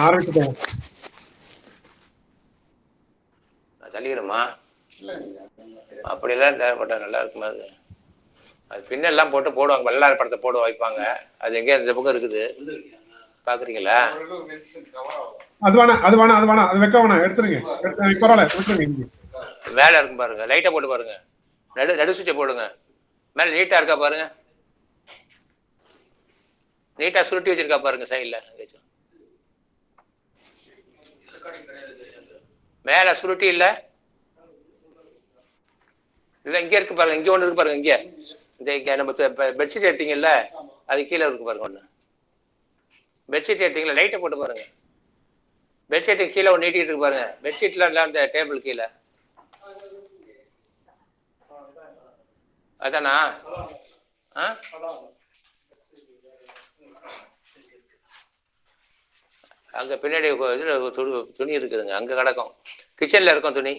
ஆரம்பிச்சுட்டேன். தள்ளிக்கிறோமா? அப்படியெல்லாம் தேவைப்பட்டா நல்லா இருக்குமா? அது பின்னெல்லாம் போட்டு போடுவாங்க, வல்லாறு படத்தை போட வைப்பாங்க. அது எங்கேயா இந்த பக்கம் இருக்குது, பாக்குறீங்களா? அது வேணாம், அது வேணாம், அது வேணாம், அது வைக்க வேணாம், எடுத்துருங்க. பரவாயில்ல, விட்டுருங்க. மேல இருக்கும் பாருங்க, லைட்டை போட்டு பாருங்க, நடு சுவிட்சை போடுங்க. மேல நீட்டா இருக்கா பாருங்க, நீட்டா சுருட்டி வச்சிருக்கா பாருங்க சைட்ல. மேல சுருட்டி இல்ல, இல்ல இங்க இருக்கு பாருங்க, இங்க ஒண்ணு இருக்கு பாருங்க. இங்க இந்த இங்க நம்ம பெட்ஷீட் எடுத்தீங்கல்ல, அது கீழே இருக்கு பாருங்க ஒண்ணு. பெட்ஷீட் எடுத்தீங்களா, லைட்டை போட்டு பாருங்க. பெட்ஷீட்டு கீழே ஒன்று நீட்டிட்டு இருக்கு பாருங்க, பெட்ஷீட்ல இல்ல அந்த டேபிள் கீழே. அதானா? அங்க பின்னாடி இதுல துணி இருக்குதுங்க, அங்க கிடக்கும். கிச்சன்ல இருக்கும் துணி.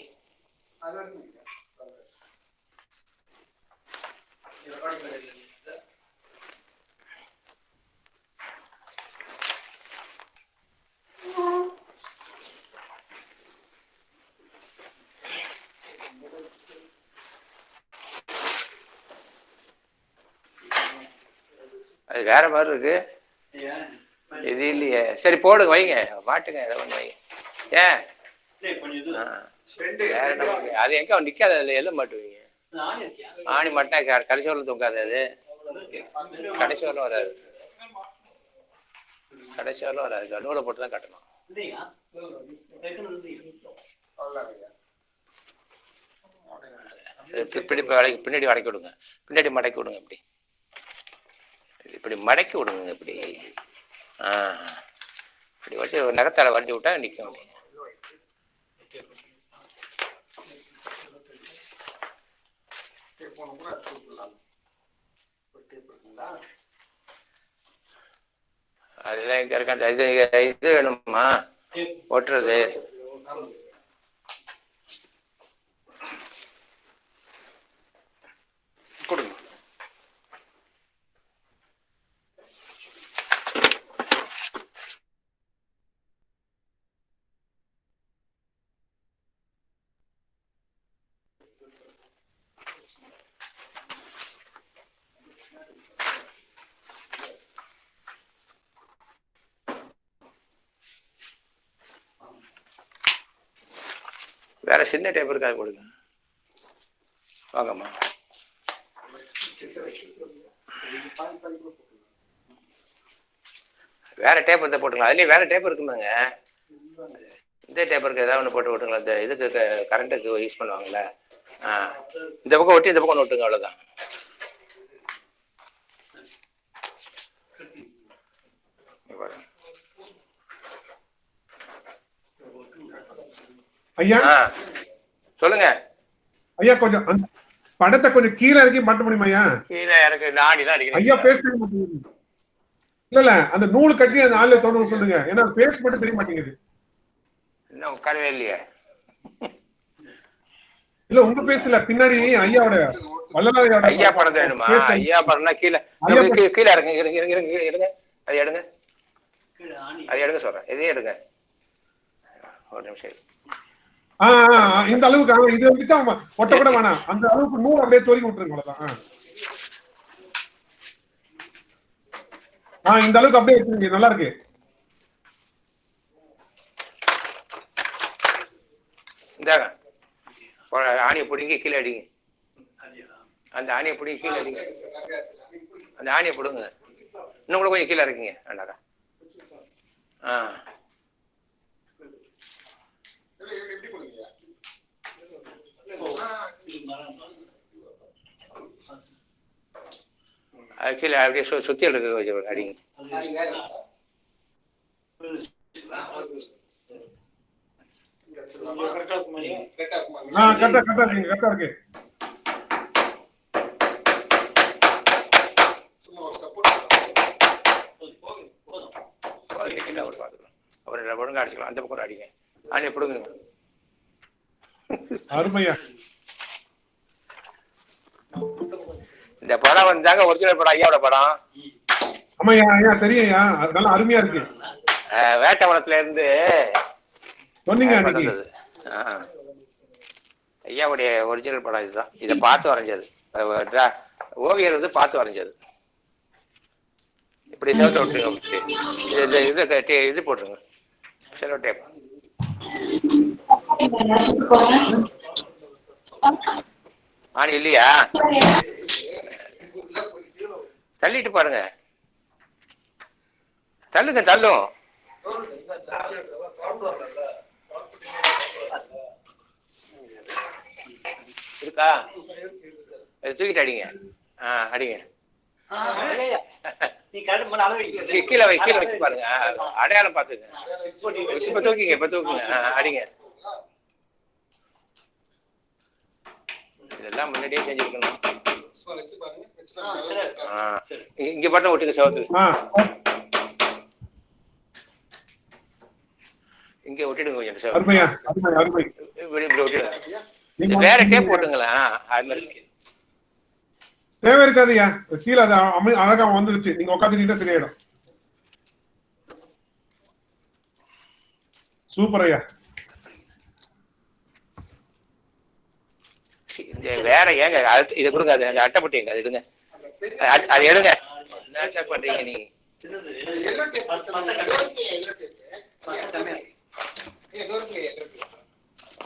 அது வேற மாதிரி இருக்கு, இது இல்லையே. சரி போடுங்க, வைங்க, மாட்டுங்க, ஏதோ ஒன்று வைங்க. ஏன் அது எங்க நிக்காது, அதுல எல்லாம் மாட்டுவீங்க. ஆணி மாட்டா கடைசி வரல தூக்காது, அது கடைசி வரலும் வராது, கடைசி வரலும் வராது. நூலை போட்டு தான் கட்டணும். பின்னாடி மடக்கி விடுங்க, பின்னாடி மடக்கி விடுங்க, இப்படி இப்படி மடக்கி விடுங்க, இப்படி. இப்படி வச்சு ஒரு நகத்தால வரைஞ்சி விட்டா நிற்கும். அதுதான் இங்க இருக்க. அந்த இது வேணுமா ஒட்டுறது? கொடுங்க. வேற சின்ன டேப் இருக்கா, கொடுங்க. வாங்கம்மா. வேற டேப் இருந்தா போட்டுங்களா? அதுலயே வேற டேப் இருக்குமாங்க, இந்த டேப் இருக்கு, ஏதாவது ஒன்று போட்டு விட்டுங்களா? இந்த இதுக்கு கரண்ட்டுக்கு யூஸ் பண்ணுவாங்கல்ல, இந்த பக்கம் ஒட்டி இந்த பக்கம் ஒன்று விட்டுங்க, அவ்வளோதான். ஐயா சொல்லுங்க. ஐயா கொஞ்சம் படத்தை கொஞ்சம் கீழே இறக்கி மாட்ட முடியுமா ஐயா? கீழே இறக்கு, நாடி தான் அடிக்கிறேன் ஐயா. பேச இல்ல அந்த நூல் கட்டி அந்த ஆள்ல தொடர்ந்து சொல்லுங்க, ஏன்னா பேஸ் மட்டும் தெரிய மாட்டேங்குது. இன்னும் உட்காரவே இல்லையே. இல்ல உங்க பேசல, பின்னாடி ஐயாவோட வல்லநாரையோட ஐயா படம் வேணுமா? ஐயா படம்னா கீழே கீழே இறங்க, எடுங்க, அது எடுங்க, அது எடுங்க சொல்றேன், இதையும் எடுங்க. ஒரு நிமிஷம். இந்த அளவுக்கு இது வந்துட்டு ஒட்ட கூட வேணாம், அந்த அளவுக்கு நூல் அப்படியே தோறி விட்டுருங்க, அவ்வளவுதான். இந்த அளவுக்கு அப்படியே எடுத்துருங்க, நல்லா இருக்கு. இந்தாங்க, ஆணியை பிடிங்க, கீழே அடிங்க. அந்த ஆணியை பிடிங்க, கீழே அடிங்க. அந்த ஆணியை பிடுங்க, இன்னும் கூட கொஞ்சம் கீழே இருக்குங்க. வேண்டாக்கா. அது கீழே அப்படியே சுத்தி எடுக்க அடிங்க. கரெக்டா இருக்கு. அவர் ஒழுங்கா அடிச்சுக்கலாம், அந்த பக்கம் அடிங்க. ஆணியை பிடுங்க. அருமையா. இந்த படம் வந்தாங்க ஒரிஜினல் படம், ஐயாவோட படம். ஆமாய்யா ஐயா தெரியும்யா, அது நல்லா அருமையா இருக்கு. வேட்டவனத்துல இருந்து சொன்னீங்க கொண்டு அன்னைக்கு. வந்தது. ஐயாவுடைய ஒரிஜினல் படம் இதுதான். இதை பார்த்து வரைஞ்சது. ஓவியர் வந்து பார்த்து வரைஞ்சது. இப்படி சேர்த்து விட்டுருங்க. இது போட்டுருங்க, செலோ டேப். ஆனா இல்லையா, தள்ளிட்டு பாருங்க, தள்ளுங்க, தள்ளும் இருக்கா, தூக்கிட்டு அடிங்க. அடிங்க, கீழே வச்சு பாருங்க, அடையாளம் பாத்துங்க. இப்ப தூக்குங்க, அடிங்க. இதெல்லாம் முன்னாடியே செஞ்சிருக்கணும். இங்க மட்டும் விட்டுங்க சவத்துக்கு, இங்க விட்டுடுங்க கொஞ்சம் சவத்து. இப்படி விட்டுடுங்க. வேற டேப் போட்டுங்களா, அது மாதிரி தேவை இருக்காதுயா. கீழே அது அழகா வந்துருச்சு, நீங்க உட்காந்துட்டீங்கன்னா சரியாயிடும். சூப்பர் ஐயா. வேற ஏங்க இதை கொடுங்க, அது அட்டைப்பட்டிங்க, அது எடுங்க, அது எடுங்க. என்ன பண்றீங்க நீ?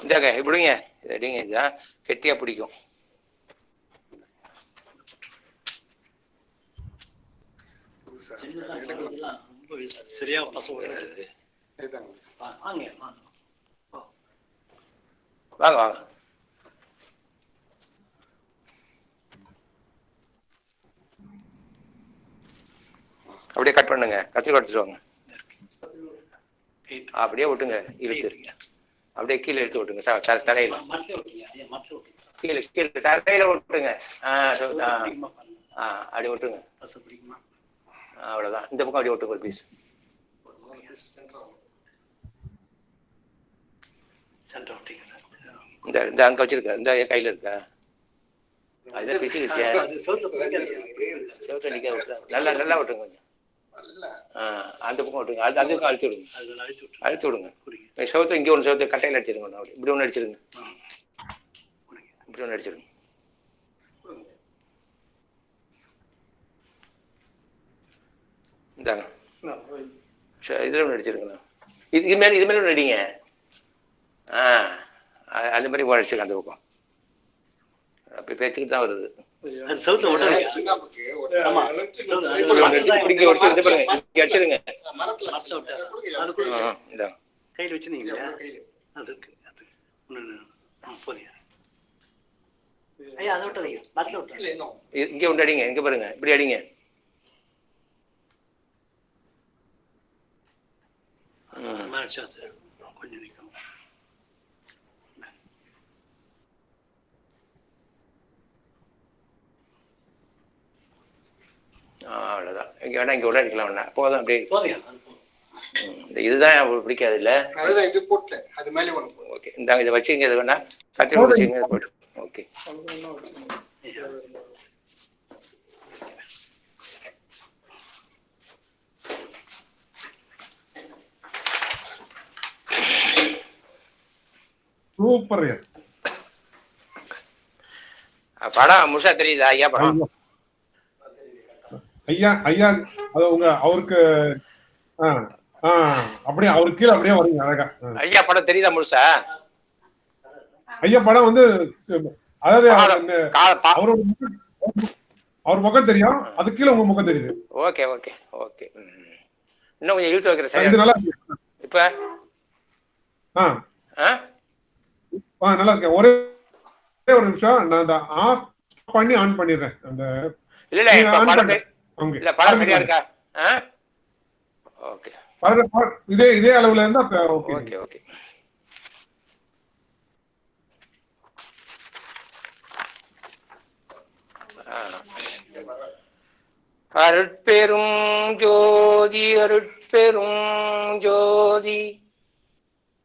இந்தாங்க இப்படிங்க, ரெடிங்க, இதுதான் கெட்டியா பிடிக்கும். சரியா வாங்க வாங்க. அப்படியே கட் பண்ணுங்க, கத்திரி எடுத்துட்டு வாங்க. அப்படியே விட்டுங்க, இழுத்துருங்க. அப்படியே கீழே இழுத்து விட்டுங்க, தரையில கீழே கீழே தரையில விட்டுங்க. அப்படி விட்டுருங்க, அவ்வளவுதான். இந்த பக்கம் அப்படியே விட்டுங்க ஒரு பீஸ். இந்த அங்க வச்சிருக்க, இந்த கையில இருக்கா, அதுதான் பிசிக்கிச்சு. நல்லா நல்லா விட்டுங்க கொஞ்சம். அந்த பக்கம் விட்டுங்க, அந்த பக்கம் அழுத்தி விடுங்க. செவத்து இங்கே ஒன்று, செவத்து கட்டையில் அடிச்சிருங்க. அப்படி இப்படி ஒன்று அடிச்சிருங்க, இப்படி ஒன்று அடிச்சிருங்க. இந்தாங்க, இதுல ஒன்று அடிச்சிருங்கண்ணா. இது மேல ஒன்று அடிங்க. அந்த மாதிரி அடிச்சிருங்க அந்த பக்கம். அப்படி பேச்சுக்கிட்டு தான் வருது. கையில் வச்சிருந்தீங்க, இங்க ஒன்று அடிங்க, இங்க பாருங்க, இப்படி அடிங்க. கொஞ்சம் நிற்கும். அவ்வளவுதான். இங்க வேணா இங்க உள்ள அடிக்கலாம், வேணா போதும். அப்படியே இதுதான் பிடிக்காது இல்ல, ஓகே. இந்தாங்க, இதை வச்சுங்க, இது வேணா கத்திரி வச்சுங்க போட்டு. ஓகே, சூப்பர் படம் முழுசா தெரியுதா ஐயா? படம் ஐயா ஐயா, அது உங்க அவருக்கு அப்படியே அவருக்கு கீழே அப்படியே வரீங்க அழகா. ஐயா படம் தெரியுதா முழுசா? ஐயா படம் வந்து அதாவது அவர் முகம் தெரியும், அது கீழே உங்க முகம் தெரியுது. Okay okay okay. இன்னும் கொஞ்சம் இழுத்து வைக்கிறேன் சார். இது நல்லா இப்ப நல்லா இருக்கேன். ஒரே ஒரு நிமிஷம், நான் அந்த ஆஃப் பண்ணி ஆன் பண்ணிடுறேன். அந்த இல்ல இல்ல படம் சரியா இருக்கா? ஓகே, இதே அளவுல இருந்தா ஓகே ஓகே ஓகே. அருட்பெரும் ஜோதி, அருட்பெரும் ஜோதி,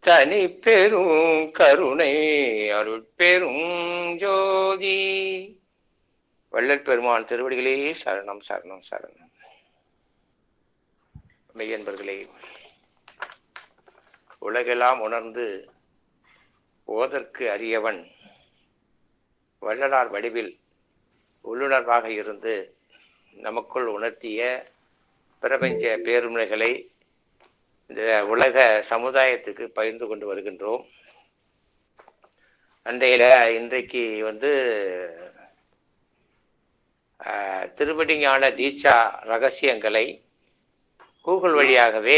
தனி பெரும் கருணை, அருட்பெரும் ஜோதி. வள்ளல் பெருமான் திருவடிகளே சரணம் சரணம் சரணம். மெய்யன்பர்களே, உலகெல்லாம் உணர்ந்து ஓதற்கு அறியவன் வள்ளலார் வடிவில் உள்ளுணர்வாக இருந்து நமக்குள் உணர்த்திய பிரபஞ்ச பேருண்மைகளை இந்த உலக சமுதாயத்துக்கு பகிர்ந்து கொண்டு வருகின்றோம். இன்றைக்கு திருவடி ஞான தீட்சா ரகசியங்களை கூகுள் வழியாகவே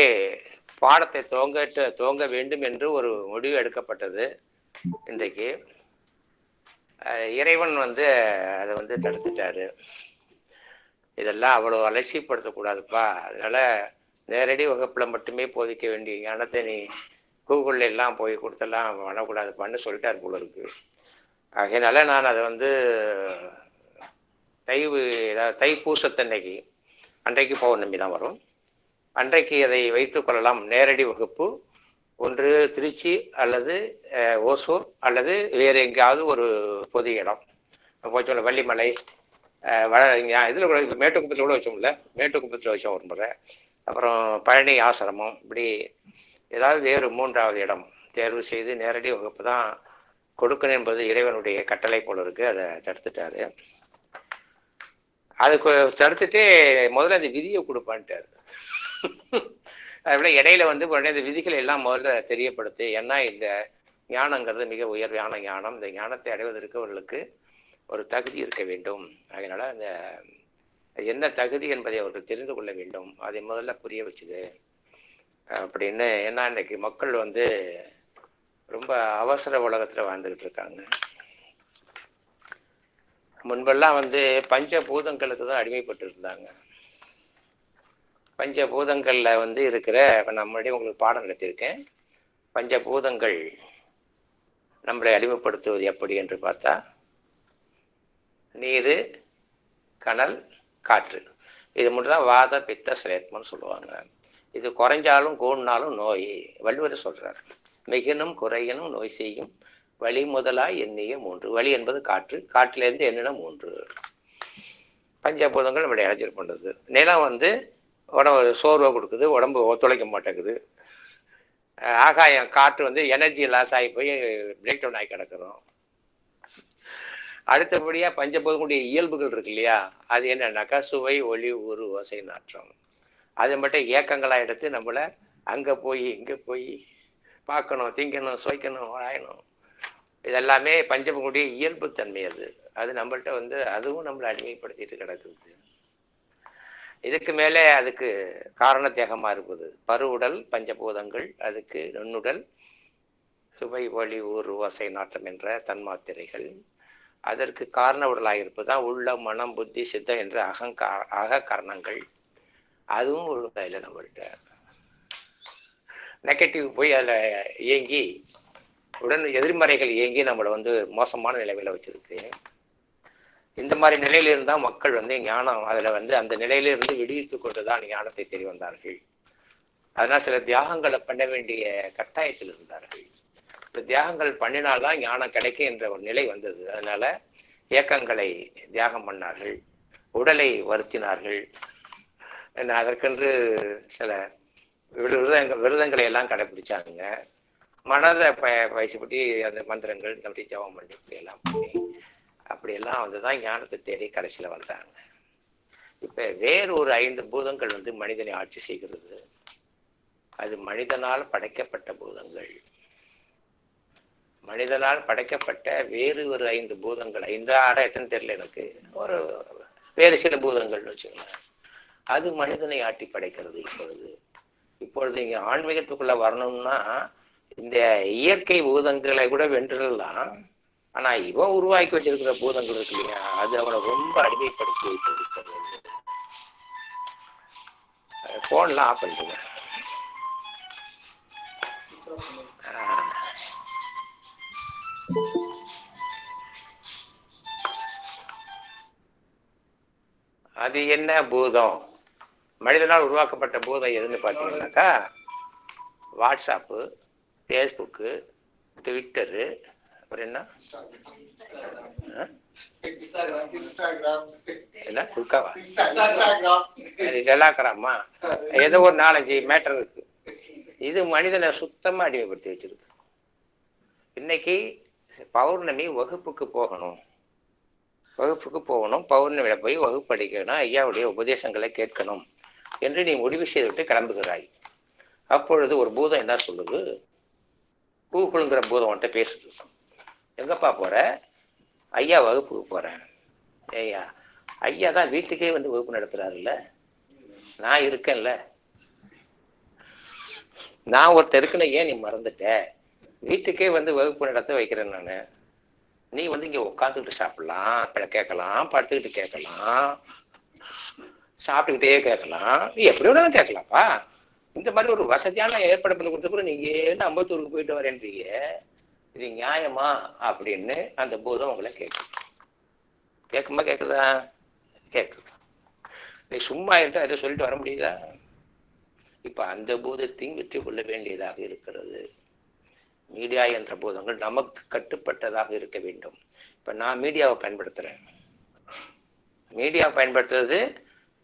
பாடத்தை துவங்க வேண்டும் என்று ஒரு முடிவு எடுக்கப்பட்டது. இன்றைக்கு இறைவன் அதை தடுத்துட்டாரு. இதெல்லாம் அவ்வளோ அலட்சியப்படுத்தக்கூடாதுப்பா, அதனால நேரடி வகுப்புல மட்டுமே போதிக்க வேண்டிய ஞானத்தை நீ கூகுள்ல எல்லாம் போய் கொடுத்தெல்லாம் பண்ணக்கூடாதுப்பான்னு சொல்லிட்டார் போல இருக்கு. ஆகையினால நான் அதை தைப்பூசத்தன்னைக்கு அன்றைக்கு பௌர்ணமி தான் வரும், அன்றைக்கு அதை வைத்துக் கொள்ளலாம். நேரடி வகுப்பு ஒன்று திருச்சி அல்லது ஓசூர் அல்லது வேறு எங்கேயாவது ஒரு பொது இடம் போச்சோம்ல, வள்ளிமலை இதில் கூட மேட்டுக்குப்பத்தில் கூட வச்சோம்ல, மேட்டுக்குப்பத்தில் வச்சோம் ஒரு முறை. அப்புறம் பழனி ஆசிரமம், இப்படி ஏதாவது வேறு மூன்றாவது இடம் தேர்வு செய்து நேரடி வகுப்பு தான் கொடுக்கணும் என்பது இறைவனுடைய கட்டளை போல இருக்கு. அதை தடுத்துட்டாரு. அதுக்கு தடுத்துட்டு முதல்ல அந்த விதியை கொடுப்பான்ட்டாரு. அதுபோல இடையில உடனே இந்த விதிகளை எல்லாம் முதல்ல தெரியப்படுத்து. ஏன்னா இந்த ஞானங்கிறது மிக உயர்வான ஞானம். இந்த ஞானத்தை அடைவதற்கு அவர்களுக்கு ஒரு தகுதி இருக்க வேண்டும். அதனால அந்த என்ன தகுதி என்பதை அவர்கள் தெரிந்து கொள்ள வேண்டும். அதை முதல்ல புரிய வச்சுது அப்படின்னு. ஏன்னா இன்னைக்கு மக்கள் ரொம்ப அவசர உலகத்துல வாழ்ந்துகிட்டு இருக்காங்க. முன்பெல்லாம் பஞ்சபூதங்களுக்கு தான் அடிமைப்பட்டு இருந்தாங்க. பஞ்சபூதங்கள்ல இருக்கிற, நான் முன்னாடி உங்களுக்கு பாடம் நடத்தியிருக்கேன். பஞ்சபூதங்கள் நம்மளை அடிமைப்படுத்துவது எப்படி என்று பார்த்தா, நீர், கனல், காற்று, இது மட்டும் தான் வாத பித்த சிரேத்மன்னு சொல்லுவாங்க. இது குறைஞ்சாலும் கூடினாலும் நோய். வள்ளுவர் சொல்றார், மிகினும் குறையனும் நோய் செய்யும் வழி முதலாய் எண்ணிய மூன்று. வழி என்பது காற்று, காற்றிலிருந்து எண்ணின மூன்று. பஞ்சபூதங்கள் நம்மளை அழைச்சிட்டு பண்ணுறது. நிலம் உடம்பு சோர்வை கொடுக்குது, உடம்பு ஒத்துழைக்க மாட்டேங்குது. ஆகாயம் காற்று எனர்ஜி லாஸ் ஆகி போய் பிரேக் டவுன் ஆகி கிடக்கிறோம். அடுத்தபடியா பஞ்சபூதங்களுடைய இயல்புகள் இருக்கு இல்லையா, அது என்னன்னாக்கா சுவை, ஒளி, ஊறு, ஓசை, நாற்றம். அது மட்டும் ஏக்கங்களா எடுத்து நம்மள அங்க போய் இங்க போய் பார்க்கணும், திங்கணும், சுவைக்கணும், வாழணும். இதெல்லாமே பஞ்சபூதங்களுடைய இயல்பு தன்மை. அது நம்மள்கிட்ட அதுவும் நம்மளை அடிமைப்படுத்திட்டு கிடக்குது. இதுக்கு மேலே அதுக்கு காரண தேகமா இருக்குது பருவுடல் பஞ்சபூதங்கள், அதுக்கு நுண்ணுடல் சுவை, ஒளி, ஊறு, ஓசை, நாற்றம் என்ற தன்மாத்திரைகள். அதற்கு காரண உடலாக இருப்பதுதான் உள்ள, மனம், புத்தி, சித்தம் என்ற அக காரணங்கள். அதுவும் ஒழுங்கா இல்லை நம்மள்கிட்ட. நெகட்டிவ் போய் அதில் இயங்கி உடன் எதிர்மறைகள் இயங்கி நம்மளை மோசமான நிலைமையில வச்சிருக்கு. இந்த மாதிரி நிலையில இருந்தால் மக்கள் ஞானம் அதில் அந்த நிலையிலிருந்து விடுவித்து கொண்டுதான் ஞானத்தை தெரிய வந்தார்கள். அதனால் சில தியாகங்களை பண்ண வேண்டிய கட்டாயத்தில் இருந்தார்கள். இந்த தியாகங்கள் பண்ணினால்தான் ஞானம் கிடைக்கும் என்ற ஒரு நிலை வந்தது. அதனால இயக்கங்களை தியாகம் பண்ணார்கள், உடலை வருத்தினார்கள். அதற்கென்று சில விரதங்களை எல்லாம் கடைபிடிச்சாங்க. மனதை பயிற்சிப்பட்டி அந்த மந்திரங்கள் அப்படி ஜபம் பண்ணி இப்படி எல்லாம் பண்ணி அப்படியெல்லாம் தான் ஞானத்தை தேடி கடைசியில் வந்தாங்க. இப்ப வேறு ஒரு 5 பூதங்கள் மனிதனை ஆட்சி செய்கிறது. அது மனிதனால் படைக்கப்பட்ட பூதங்கள். மனிதனால் படைக்கப்பட்ட வேறு ஒரு 5 பூதங்கள், 5 6 எத்தனை தெரியல எனக்கு, ஒரு வேறு சில பூதங்கள் வச்சுக்கோங்க. அது மனிதனை ஆட்டி படைக்கிறது. இப்பொழுது இங்க ஆன்மீகத்துக்குள்ள வரணும்னா இந்த இயற்கை பூதங்களை கூட வென்றுடலாம். ஆனா இவன் உருவாக்கி வச்சிருக்கிற பூதங்கள் இருக்கு இல்லையா, அது அவனை ரொம்ப அடிமைப்படுத்தி வைத்திருக்கிறது. போன்லாம் ஆஃப் பண்ணிடுங்க. அது என்ன பூதம்? மனிதனால் உருவாக்கப்பட்ட பூதம் எதுன்னு பார்த்தீங்கன்னாக்கா, வாட்ஸ்அப்பு, ஃபேஸ்புக்கு, ட்விட்டரு, அப்புறம் என்ன என்ன குறுக்காவா டெலாகிராமா ஏதோ ஒரு 4-5 மேட்டர் இருக்கு. இது மனிதனை சுத்தமா அடிமைப்படுத்தி வச்சிருக்கு. இன்னைக்கு பௌர்ணமி வகுப்புக்கு போகணும், பௌர்ணமியில போய் வகுப்பு அடிக்கணும், ஐயாவுடைய உபதேசங்களை கேட்கணும் என்று நீ முடிவு செய்துவிட்டு கிளம்புகிறாய். அப்பொழுது ஒரு பூதம் என்ன சொல்லுது? கூகுள்ங்கிற பூதம் வந்துட்டு பேசுது. எங்கப்பா போற? ஐயா வகுப்புக்கு போறேன். ஐயா ஐயா தான் வீட்டுக்கே வந்து வகுப்பு நடத்துறாருல்ல, நான் இருக்கேன்ல, நான் ஒருத்தர் இருக்குன்னு ஏன் நீ மறந்துட்ட? வீட்டுக்கே வந்து வகுப்பு நடத்த வைக்கிறேன் நான். நீ வந்து இங்க உட்காந்துக்கிட்டு சாப்பிடலாம், கேட்கலாம், படுத்துக்கிட்டு கேட்கலாம், சாப்பிட்டுக்கிட்டே கேட்கலாம், நீ எப்படி வேணாலும் கேட்கலாம்ப்பா. இந்த மாதிரி ஒரு வசதியான ஏற்பாடு பண்ணி கொடுத்த நீங்க ஏன்னு அம்பத்தூருக்கு போயிட்டு வரேன்றீங்க, இது நியாயமா அப்படின்னு அந்த பூதம் உங்களை கேட்கும். கேட்குமா? கேட்குதா? கேட்குது. நீ சும்மா இருக்க அதை சொல்லிட்டு வர முடியுதா? இப்ப அந்த பூதத்தையும் வெற்றி கொள்ள வேண்டியதாக இருக்கிறது. மீடியா என்ற பூதங்கள் நமக்கு கட்டுப்பட்டதாக இருக்க வேண்டும். இப்ப நான் மீடியாவை பயன்படுத்துறேன். மீடியாவை பயன்படுத்துறது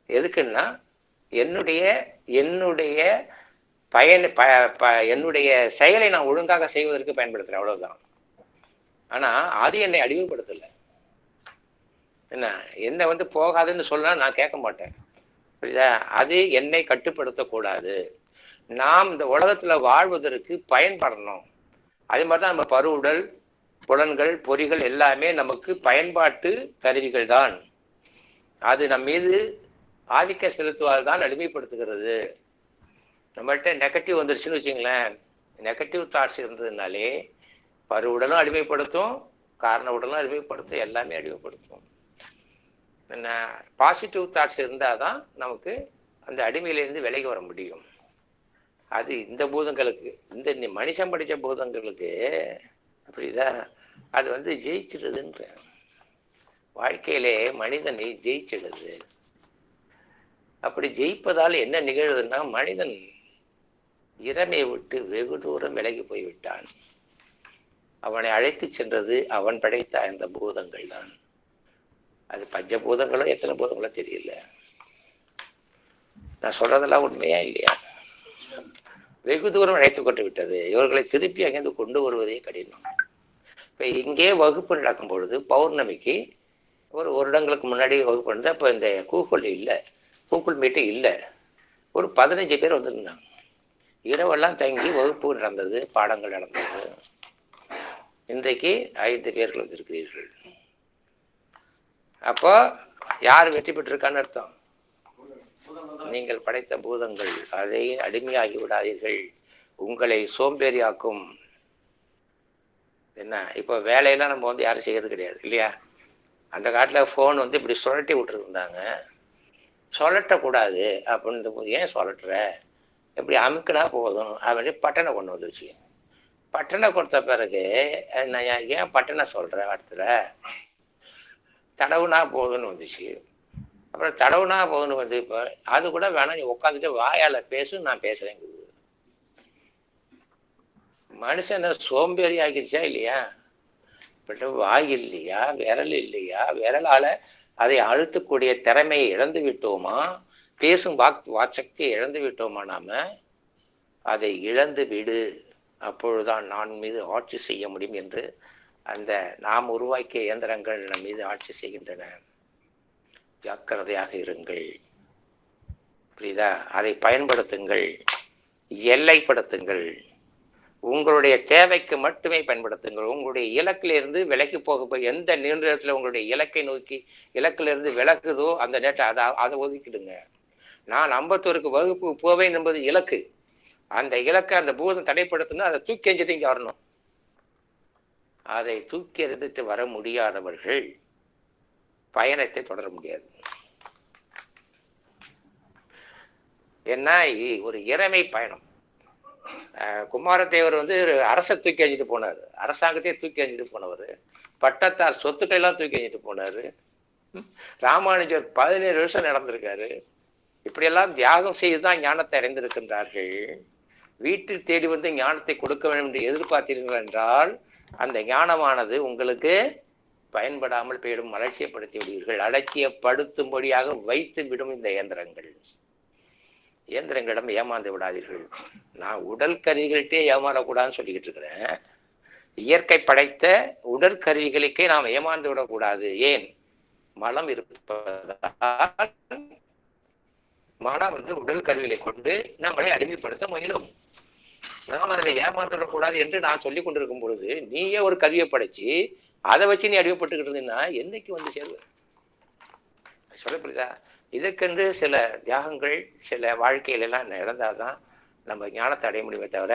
எதுக்குன்னா என்னுடைய என்னுடைய செயலை நான் ஒழுங்காக செய்வதற்கு பயன்படுத்துறேன், அவ்வளவுதான். ஆனா அது என்னை அடிமைப்படுத்தல. என்ன வந்து போகாதுன்னு சொன்னா நான் கேட்க மாட்டேன், புரியுதா? அது என்னை கட்டுப்படுத்தக்கூடாது. நாம் இந்த உலகத்துல வாழ்வதற்கு பயன்படணும். அதே மாதிரிதான் நம்ம பருவுடல், புலன்கள், பொறிகள் எல்லாமே நமக்கு பயன்பாட்டு கருவிகள் தான். அது நம் மீது ஆதிக்க செலுத்துவால் தான் அடிமைப்படுத்துகிறது. நம்மள்கிட்ட நெகட்டிவ் வந்துருச்சுன்னு வச்சுங்களேன், நெகட்டிவ் தாட்ஸ் இருந்ததுனாலே பருவுடலும் அடிமைப்படுத்தும், காரண உடலும் அடிமைப்படுத்தும், எல்லாமே அடிமைப்படுத்தும். என்ன பாசிட்டிவ் தாட்ஸ் இருந்தாதான் நமக்கு அந்த அடிமையிலிருந்து விலகி வர முடியும். அது இந்த பூதங்களுக்கு, இந்த மனுஷன் படிச்ச பூதங்களுக்கு புரியுதா, அது வந்து ஜெயிச்சிடுதுன்ற. வாழ்க்கையிலே மனிதனை ஜெயிச்சிடுது. அப்படி ஜெயிப்பதால் என்ன நிகழ்வுதுன்னா, மனிதன் இறைமையை விட்டு வெகு தூரம் விலகி போய்விட்டான். அவனை அழைத்து சென்றது அவன் படைத்த அந்த பூதங்கள் தான். அது பஞ்சபூதங்களோ எத்தனை பூதங்களோ தெரியல. நான் சொல்றதெல்லாம் உண்மையா இல்லையா? வெகு தூரம் அழைத்து கொண்டு விட்டது. இவர்களை திருப்பி அங்கிருந்து கொண்டு வருவதே கடினம். இப்ப இங்கே வகுப்பு நடக்கும் பொழுது பௌர்ணமிக்கு ஒரு வருடங்களுக்கு முன்னாடி வகுப்பு நடந்தது. அப்போ இந்த கூகுள் இல்லை, கூகுள் மீட்டு இல்லை. ஒரு 15 பேர் வந்துருந்தாங்க. இரவெல்லாம் தங்கி வகுப்பு நடந்தது, பாடங்கள் நடந்தது. இன்றைக்கு 5 பேர்கள் வந்திருக்கிறீர்கள். அப்போ யார் வெற்றி பெற்றிருக்கான்னு அர்த்தம்? நீங்கள் படைத்த பூதங்கள். அதை அடிமையாகி விடாதீர்கள், உங்களை சோம்பேறியாக்கும். என்ன இப்போ வேலையெல்லாம் நம்ம வந்து யாரும் செய்யறது கிடையாது இல்லையா? அந்த காலத்தில் ஃபோன் வந்து இப்படி சுழட்டி விட்டுருந்தாங்க. சொல்லட்டக்கூடாது அப்படின்னு, ஏன் சொல்லட்டுற, எப்படி அமுக்குனா போதும் அப்படின்னு பட்டனை கொண்டு வந்துருச்சு. பட்டனை கொடுத்த பிறகு நான் ஏன் பட்டனை சொல்கிறேன், இடத்துல தடவுனா போதுன்னு வந்துச்சு. அப்புறம் தடவுனா போதுன்னு வந்து இப்போ அது கூட வேணாம், நீ உட்காந்துட்டு வாயால் பேசு, நான் பேசுறேங்குது. மனுஷனை சோம்பேறி ஆகிடுச்சா இல்லையா? பட் வாய் இல்லையா, விரல் இல்லையா, விரலால அதை அழுத்தக்கூடிய திறமையை இழந்து விட்டோமா, பேசும் வாக்சக்தியை இழந்து விட்டோமா? நாம அதை இழந்து விடு, அப்பொழுதுதான் நான் மீது ஆட்சி செய்ய முடியும் என்று அந்த நாம் உருவாக்கிய இயந்திரங்கள் நம் மீது ஆட்சி செய்கின்றன. ஜாக்கிரதையாக இருங்கள், புரியுதா? அதை பயன்படுத்துங்கள், எல்லைப்படுத்துங்கள், உங்களுடைய தேவைக்கு மட்டுமே பயன்படுத்துங்கள். உங்களுடைய இலக்கிலிருந்து விலக்கி போக எந்த நேரத்தில் உங்களுடைய இலக்கை நோக்கி இலக்கிலிருந்து விலக்குதோ அந்த நேரத்தை அதை ஒதுக்கிடுங்க. நான் அம்பத்தூருக்கு வகுப்பு போவேன் என்பது இலக்கு. அந்த இலக்கை அந்த பூதம் தடைப்படுத்தினா அதை தூக்கி எறிஞ்சிட்டு இங்க வரணும். அதை தூக்கி எறிந்துட்டு வர முடியாதவர்கள் பயணத்தை தொடர முடியாது. ஏன்னா ஒரு இறைமை பயணம். குமாரதேவர் வந்து அரசை தூக்கி எறிஞ்சிட்டு போனார், அரசாங்கத்தையே தூக்கி எறிஞ்சிட்டு போனவர், பட்டத்தார் சொத்துக்கள் எல்லாம் தூக்கி எறிஞ்சிட்டு போனாரு. ராமானுஜர் 17 வருஷம் நடந்திருக்காரு. இப்படியெல்லாம் தியாகம் செய்துதான் ஞானத்தை அடைந்திருக்கின்றார்கள். வீட்டில் தேடி வந்து ஞானத்தை கொடுக்க வேண்டும் என்று எதிர்பார்த்தீர்கள் என்றால் அந்த ஞானமானது உங்களுக்கு பயன்படாமல் போயிடும், அலட்சியப்படுத்தி விடுவீர்கள். அலட்சியப்படுத்தும்படியாக வைத்து விடும் இந்த இயந்திரங்களிடம் ஏமாந்து விடாதீர்கள். நான் உடல் கருவிகள்கிட்டே ஏமாறக்கூடாதுன்னு சொல்லிக்கிட்டு இருக்கிறேன். இயற்கை படைத்த உடற்கருவிகளுக்கே நாம் ஏமாந்து விடக்கூடாது. ஏன்? மலம் இருப்பதால் மனம் உடல் கருவிகளை கொண்டு நம்மளை அடிமைப்படுத்த முயலும். நாம் அதில் ஏமாந்து விடக்கூடாது என்று நான் சொல்லிக் கொண்டிருக்கும் பொழுது நீயே ஒரு கருவியை படைச்சு அதை வச்சு நீ அடிமைப்பட்டுக்கிட்டு இருந்தீங்கன்னா என்னைக்கு வந்து சேருவ? சொல்ல புரியுதா? இதற்கென்று சில தியாகங்கள் சில வாழ்க்கையில எல்லாம் நடந்தாதான் நம்ம ஞானத்தை அடைய முடியுமே தவிர,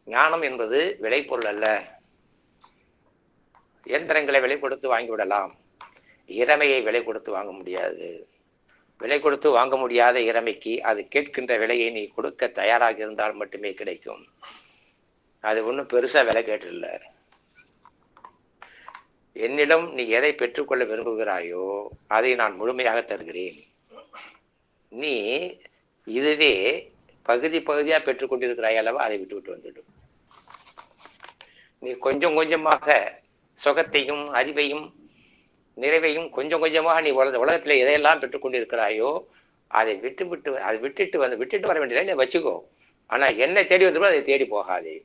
ஞானம் என்பது விளைபொருள் அல்ல. இயந்திரங்களை விலை கொடுத்து வாங்கிவிடலாம், இறைமையை விலை கொடுத்து வாங்க முடியாது. விலை கொடுத்து வாங்க முடியாத இறைமைக்கு அது கேட்கின்ற விலையை நீ கொடுக்க தயாராக இருந்தால் மட்டுமே கிடைக்கும். அது ஒன்றும் பெருசா விலை கேட்டில்ல. என்னிடம் நீ எதை பெற்றுக்கொள்ள விரும்புகிறாயோ அதை நான் முழுமையாக தருகிறேன். நீ இதுவே பகுதி பகுதியா பெற்றுக்கொண்டிருக்கிறாய் அல்லவா, அதை விட்டு வந்துடும். நீ கொஞ்சம் கொஞ்சமாக சுகத்தையும் அறிவையும் நிறைவையும் கொஞ்சம் கொஞ்சமாக நீ உலகத்துல எதையெல்லாம் பெற்றுக்கொண்டிருக்கிறாயோ அதை விட்டுட்டு வர வேண்டியதை நீ வச்சுக்கோ. ஆனா என்னை தேடி வந்தபோது அதை தேடி போகாதே.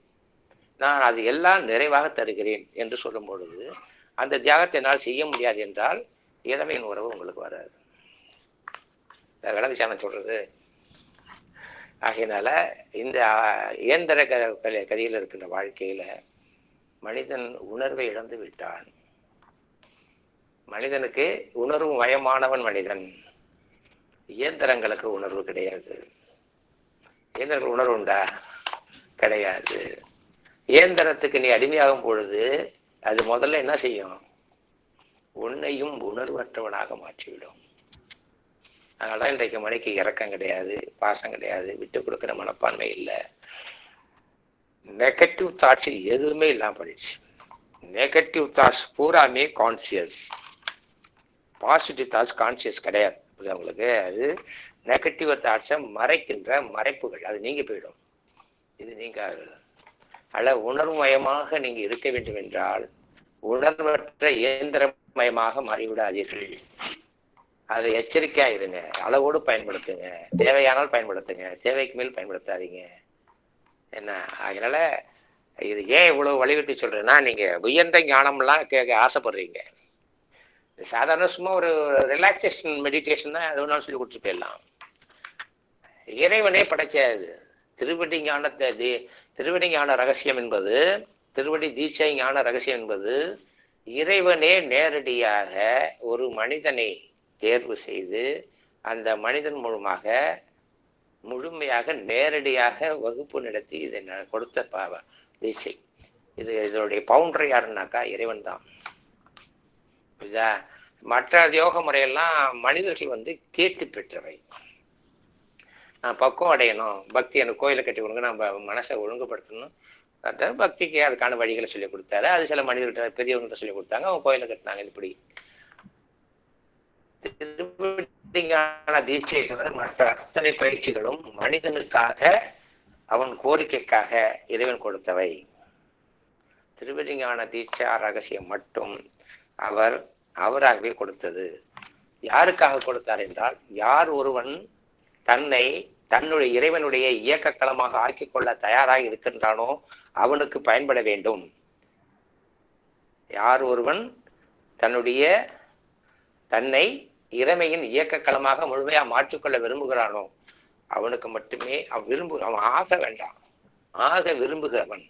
நான் அது எல்லாம் நிறைவாக தருகிறேன் என்று சொல்லும் பொழுது அந்த தியாகத்தை என்னால் செய்ய முடியாது என்றால் இறைமையின் உறவு உங்களுக்கு வராது. விலங்கு சாணம் சொல்றது. ஆகையினால இந்த இயந்திர கதியில் இருக்கின்ற வாழ்க்கையில மனிதன் உணர்வை இழந்து விட்டான். மனிதனுக்கு உணர்வு மயமானவன் மனிதன். இயந்திரங்களுக்கு உணர்வு கிடையாது. இயந்திரங்கள் உணர்வு உண்டா? கிடையாது. இயந்திரத்துக்கு நீ அடிமையாகும் பொழுது அது முதல்ல என்ன செய்யும்? உன்னையும் உணர்வற்றவனாக மாற்றிவிடும். அதனால இன்றைக்கு மணிக்கு இரக்கம் கிடையாது, பாசம் கிடையாது, விட்டு கொடுக்கிற மனப்பான்மை இல்லை. நெகட்டிவ் தாட்ஸ் எதுவுமே இல்லாம போயிடுச்சு. நெகட்டிவ் தாட்ஸ் பூராமே கான்சியஸ், பாசிட்டிவ் தாட்ஸ் கான்சியஸ் கிடையாது. உங்களுக்கு அது நெகட்டிவ் தாட்ஸை மறைக்கின்ற மறைப்புகள், அது நீங்க போயிடும். இது நீங்க உணர்வுமயமாக நீங்க இருக்க வேண்டும் என்றால் உணர்வற்ற இயந்திரமயமாக மாறிவிடாதீர்கள். அதை எச்சரிக்கையா இருங்க, அளவோடு பயன்படுத்துங்க, தேவையானால் பயன்படுத்துங்க, தேவைக்கு மேல் பயன்படுத்தாதீங்க. என்ன அதனால இது ஏன் இவ்வளவு வலியுறுத்தி சொல்றேன்னா, நீங்க உயர்ந்த ஞானம்லாம் கேட்க ஆசைப்படுறீங்க. சாதாரண சும்மா ஒரு ரிலாக்ஸேஷன் மெடிடேஷன் தான் எது வேணாலும் சொல்லி கொடுத்துட்டு போயிடலாம். இறைவனே படைச்சது. திருவடி ஞான ரகசியம் என்பது, திருவடி தீட்சை ஞான ரகசியம் என்பது இறைவனே நேரடியாக ஒரு மனிதனை தேர்வு செய்து அந்த மனிதன் மூலமாக முழுமையாக நேரடியாக வகுப்பு நடத்தி இதை கொடுத்த தீட்சை. இதனுடைய பவுண்டரி யாருன்னாக்கா இறைவன் தான். புரியுதா? மற்ற யோக முறையெல்லாம் மனிதர்கள் கேட்டு பெற்றவை. நான் பக்குவம் அடையணும், பக்தி எனக்கு கோயிலை கட்டி கொடுங்க, நம்ம மனசை ஒழுங்குபடுத்தணும், பக்திக்கு அதுக்கான வழிகளை சொல்லி கொடுத்தாரு. அது சில மனிதர்கிட்ட பெரியவங்கள்ட்ட சொல்லி கொடுத்தாங்க, அவங்க கோயிலை கட்டினாங்க. இப்படி திருவடிஞான தீட்சை மற்ற அத்தனை பயிற்சிகளும் மனிதனுக்காக அவன் கோரிக்கைக்காக இறைவன் கொடுத்தவை. திருவடிஞான தீட்சா ரகசியம் மட்டும் அவராகவே கொடுத்தது. யாருக்காக கொடுத்தார் என்றால், யார் ஒருவன் தன்னுடைய இறைவனுடைய இயக்க களமாக ஆக்கிக் கொள்ள தயாராக இருக்கின்றானோ அவனுக்கு பயன்பட வேண்டும். யார் ஒருவன் தன்னை இறைமையின் இயக்க களமாக முழுமையா மாற்றிக்கொள்ள விரும்புகிறானோ அவனுக்கு மட்டுமே அவன் ஆக வேண்டாம், ஆக விரும்புகிறவன்,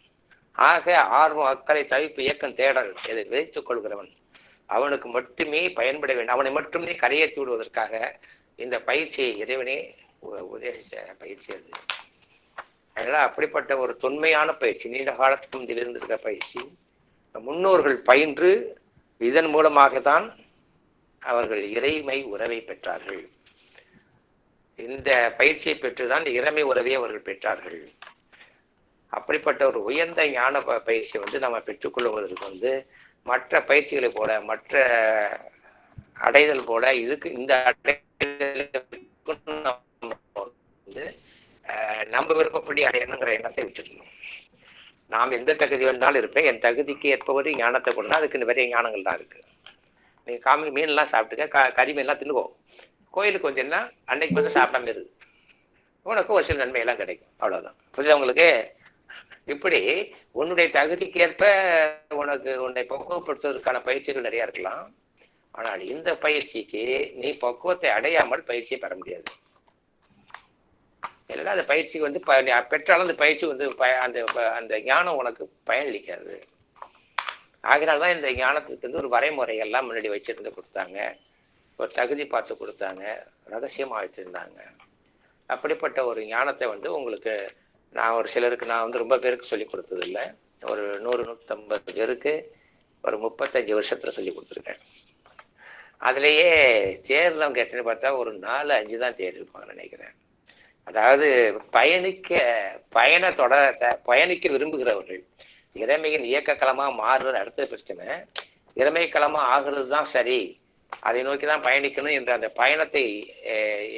ஆக ஆர்வம் அக்கறை தவிப்பு இயக்கம் தேடல் இதை விதைத்துக் கொள்கிறவன் அவனுக்கு மட்டுமே பயன்பட வேண்டும். அவனை மட்டுமே கரையேற்றி விடுவதற்காக இந்த பயிற்சியை இறைவனே உபதேசிச்ச பயிற்சி அது. அதனால அப்படிப்பட்ட ஒரு தொன்மையான பயிற்சி, நீண்ட காலத்துக்கு முந்திலிருந்து இருக்கிற பயிற்சி, முன்னோர்கள் பயின்று இதன் மூலமாக தான் அவர்கள் இறைமை உறவை பெற்றார்கள். இந்த பயிற்சியை பெற்றுதான் இறைமை உறவை அவர்கள் பெற்றார்கள். அப்படிப்பட்ட ஒரு உயர்ந்த ஞான பயிற்சியை நம்ம பெற்றுக்கொள்வதற்கு மற்ற பயிற்சிகளை போல, மற்ற அடைதல் போல இதுக்கு இந்த அடைதலுக்கு நம்ம விருப்பப்படி அடையணுங்கிற எண்ணத்தை வச்சிருக்கணும். நாம் எந்த தகுதி வேணாலும் இருப்பேன், என் தகுதிக்கு ஏற்பவர் ஞானத்தை கொண்டா அதுக்கு நிறைய ஞானங்கள் தான் இருக்கு. நீ மீன்லாம் சாப்பிட்டுக்க, கறி மீன்லாம் தின்னுக்கோ. கோயிலுக்கு வந்தீங்கன்னா அன்னைக்கு வந்து சாப்பிடாம இருக்கு, உனக்கு ஒரு சில நன்மையெல்லாம் கிடைக்கும். அவ்வளவுதான். புரியுதா உங்களுக்கு? இப்படி உன்னுடைய தகுதிக்கேற்ப உன்னை பக்குவப்படுத்துவதற்கான பயிற்சிகள் நிறைய இருக்கலாம். ஆனால் இந்த பயிற்சிக்கு நீ பக்குவத்தை அடையாமல் பயிற்சியை பெற முடியாது. இல்லைன்னா அந்த பயிற்சிக்கு வந்து பெற்றாலும் அந்த பயிற்சி வந்து அந்த ஞானம் உனக்கு பயனளிக்காது. ஆகினால்தான் இந்த ஞானத்துக்கு வந்து ஒரு வரைமுறைகள்லாம் முன்னாடி வச்சிருந்து கொடுத்தாங்க, ஒரு தகுதி பார்த்து கொடுத்தாங்க, ரகசியமாக வச்சிருந்தாங்க. அப்படிப்பட்ட ஒரு ஞானத்தை வந்து உங்களுக்கு நான் ஒரு சிலருக்கு நான் வந்து ரொம்ப பேருக்கு சொல்லி கொடுத்தது இல்லை. ஒரு 100-150 பேருக்கு ஒரு 35 வருஷத்துல சொல்லி கொடுத்துருக்கேன். அதுலேயே தேர்லவங்க எத்தனை பார்த்தா ஒரு 4-5 தான் தேர் இருப்பாங்கன்னு நினைக்கிறேன். அதாவது பயணிக்க விரும்புகிறவர்கள், இறைமையின் இயக்க களமா மாறுறது அடுத்த பிரச்சனை. இறைமை களமா ஆகுறது தான் சரி, அதை நோக்கி தான் பயணிக்கணும் என்ற அந்த பயணத்தை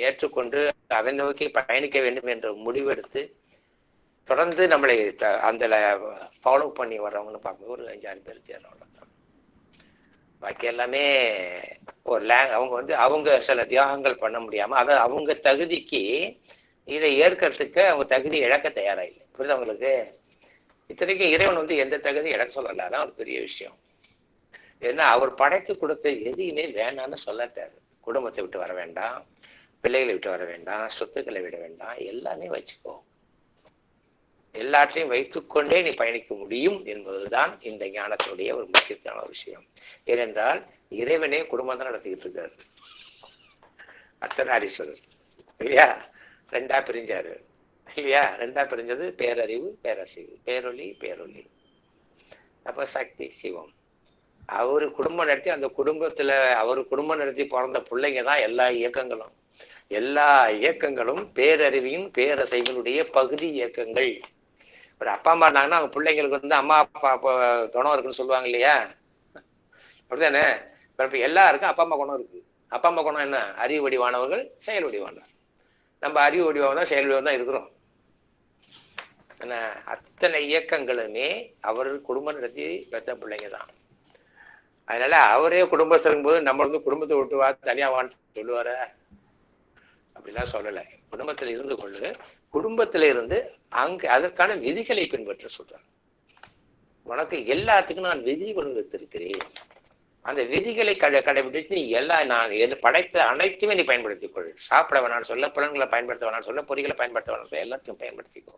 ஏற்றுக்கொண்டு அதை நோக்கி பயணிக்க வேண்டும் என்ற முடிவெடுத்து தொடர்ந்து நம்மளை அந்த ஃபாலோ பண்ணி வர்றவங்கன்னு பார்க்கும்போது ஒரு 5-6 பேர் தேர்றவங்க தான். பாக்கி எல்லாமே ஒரு அவங்க வந்து அவங்க சில தியாகங்கள் பண்ண முடியாம, அதாவது அவங்க தகுதிக்கு இதை ஏற்கிறதுக்கு அவங்க தகுதி இழக்க தயாராயில்லை. புரியுது அவங்களுக்கு? இத்தனைக்கும் இறைவன் வந்து எந்த தகுதி இழக்க சொல்லல, அதான் ஒரு பெரிய விஷயம். ஏன்னா அவர் படைத்து கொடுத்த எதையுமே வேணான்னு சொல்லட்டாரு. குடும்பத்தை விட்டு வர வேண்டாம், பிள்ளைகளை விட்டு வர வேண்டாம், சொத்துக்களை விட வேண்டாம், எல்லாமே வச்சுக்கோ, எல்லாற்றையும் வைத்துக்கொண்டே நீ பயணிக்க முடியும் என்பதுதான் இந்த ஞானத்துடைய ஒரு முக்கியமான விஷயம். ஏனென்றால் இறைவனே குடும்பம் தான் நடத்திக்கிட்டு இருக்காரு. அர்த்தநாரீஸ்வரர் இல்லையா, 2ஆ பிரிஞ்சாரு இல்லையா? 2ஆ பிரிஞ்சது பேரறிவு, பேரசிவு, பேரொளி, பேரொளி. அப்ப சக்தி, சிவம். அவரு குடும்பம் நடத்தி அந்த குடும்பத்துல அவரு குடும்பம் நடத்தி பிறந்த பிள்ளைங்க தான் எல்லா இயக்கங்களும் பேரறிவியும் பேரசைகளுடைய பகுதி இயக்கங்கள். ஒரு அப்பா அம்மா இருந்தாங்கன்னா அவங்க பிள்ளைங்களுக்கு வந்து அம்மா அப்பா குணம் இருக்குன்னு சொல்லுவாங்க இல்லையா? அப்படிதானே? இப்ப எல்லாருக்கும் அப்பா அம்மா குணம் இருக்கு. அப்பா அம்மா குணம் என்ன? அறிவு வடிவானவர்கள், செயல் வடிவானவர். நம்ம அறிவு வடிவாக தான், செயல் வடிவாக தான் இருக்கிறோம். ஏன்னா அத்தனை இயக்கங்களுமே அவர் குடும்பம் நடத்தி பெற்ற பிள்ளைங்க தான். அதனால அவரே குடும்பம் சொல்லும்போது நம்ம வந்து குடும்பத்தை விட்டு வா தனியா வான்னு சொல்லுவார? அப்படிலாம் சொல்லலை. குடும்பத்துல இருந்து கொண்டு குடும்பத்தில இருந்து அதற்கான விதிகளை பின்பற்ற சொல்றாங்க. உனக்கு எல்லாத்துக்கும் நான் விதி வகுத்திருக்கிறேன், அந்த விதிகளை கடைபிடித்து நீ நான் படைத்த அனைத்துமே நீ பயன்படுத்திக் கொள். சாப்பிட வேணாம் சொல்ல, புலன்களை பயன்படுத்த வேணாம் சொல்ல, பொறிகளை பயன்படுத்த வேணாம் சொல்ல, எல்லாத்தையும் பயன்படுத்திக்கோ.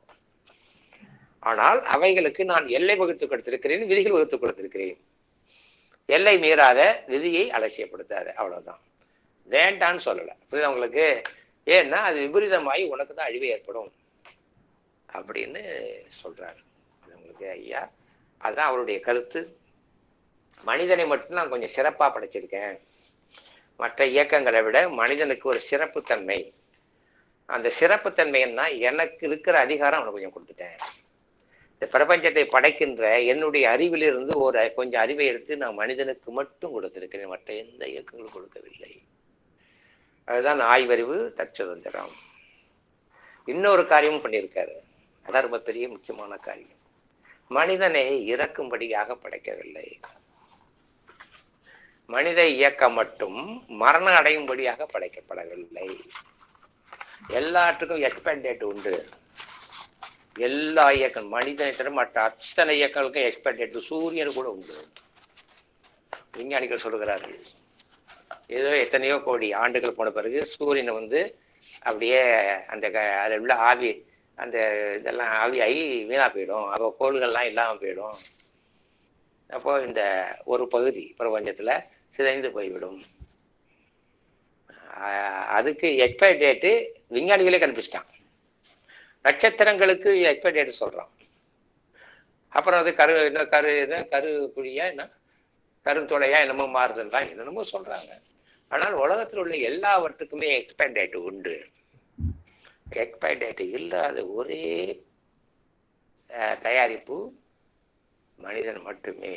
ஆனால் அவைகளுக்கு நான் எல்லை வகுத்து கொடுத்திருக்கிறேன், விதிகள் வகுத்து கொடுத்திருக்கிறேன். எல்லை மீறாத, விதியை அலட்சியப்படுத்தாத, அவ்வளவுதான். வேண்டான்னு சொல்லலை. புரியுது உங்களுக்கு? ஏன்னா அது விபரீதமாகி உனக்கு தான் அழிவு ஏற்படும் அப்படின்னு சொல்றாரு. உங்களுக்கு ஐயா, அதுதான் அவருடைய கருத்து. மனிதனை மட்டும் நான் கொஞ்சம் சிறப்பா படைச்சிருக்கேன், மற்ற இயக்கங்களை விட மனிதனுக்கு ஒரு சிறப்புத்தன்மை. அந்த சிறப்புத்தன்மைன்னா எனக்கு இருக்கிற அதிகாரம் அவனுக்கு கொஞ்சம் கொடுத்துட்டேன். இந்த பிரபஞ்சத்தை படைக்கின்ற என்னுடைய அறிவிலிருந்து கொஞ்சம் அறிவை எடுத்து நான் மனிதனுக்கு மட்டும் கொடுத்திருக்கிறேன், மற்ற எந்த இயக்கங்களும் கொடுக்கவில்லை. அதுதான் ஆய்வறிவு, தற்சுதந்திரம். இன்னொரு காரியமும் பண்ணியிருக்காரு, அதான் ரொம்ப பெரிய முக்கியமான காரியம். மனிதனை இறக்கும்படியாக படைக்கவில்லை. மனித இயக்கம் மட்டும் மரணம் அடையும்படியாக படைக்கப்படவில்லை. எல்லாத்துக்கும் எக்ஸ்பைரி டேட் உண்டு. எல்லா இயக்கம், மனிதனை தவிர மற்ற அத்தனை இயக்கங்களுக்கும் எக்ஸ்பைரி டேட், சூரியன் கூட உண்டு. விஞ்ஞானிகள் சொல்லுகிறார்கள், ஏதோ எத்தனையோ கோடி ஆண்டுகள் போன பிறகு சூரியனை வந்து அப்படியே அதில் உள்ள ஆவி, அந்த இதெல்லாம் ஆவியாகி வீணா போயிடும். அப்போ கோள்கள்லாம் இல்லாமல் போயிடும். அப்போ இந்த ஒரு பகுதி பிரபஞ்சத்துல சிதைந்து போய்விடும். அதுக்கு எக்ஸ்பைரி டேட்டு விஞ்ஞானிகளே கண்டுபிடிச்சிட்டான். நட்சத்திரங்களுக்கு எக்ஸ்பைரி டேட் சொல்றான். அப்புறம் அது கரு குழியா என்ன கருந்தொடையா என்னமோ மாறுதுன்றான், என்னென்னமோ சொல்றாங்க. ஆனால் உலகத்தில் உள்ள எல்லாவற்றுக்குமே எக்ஸ்பைரி டேட் உண்டு. எக்ஸ்பைரி டேட் இல்லாத ஒரே தயாரிப்பு மனிதன் மட்டுமே.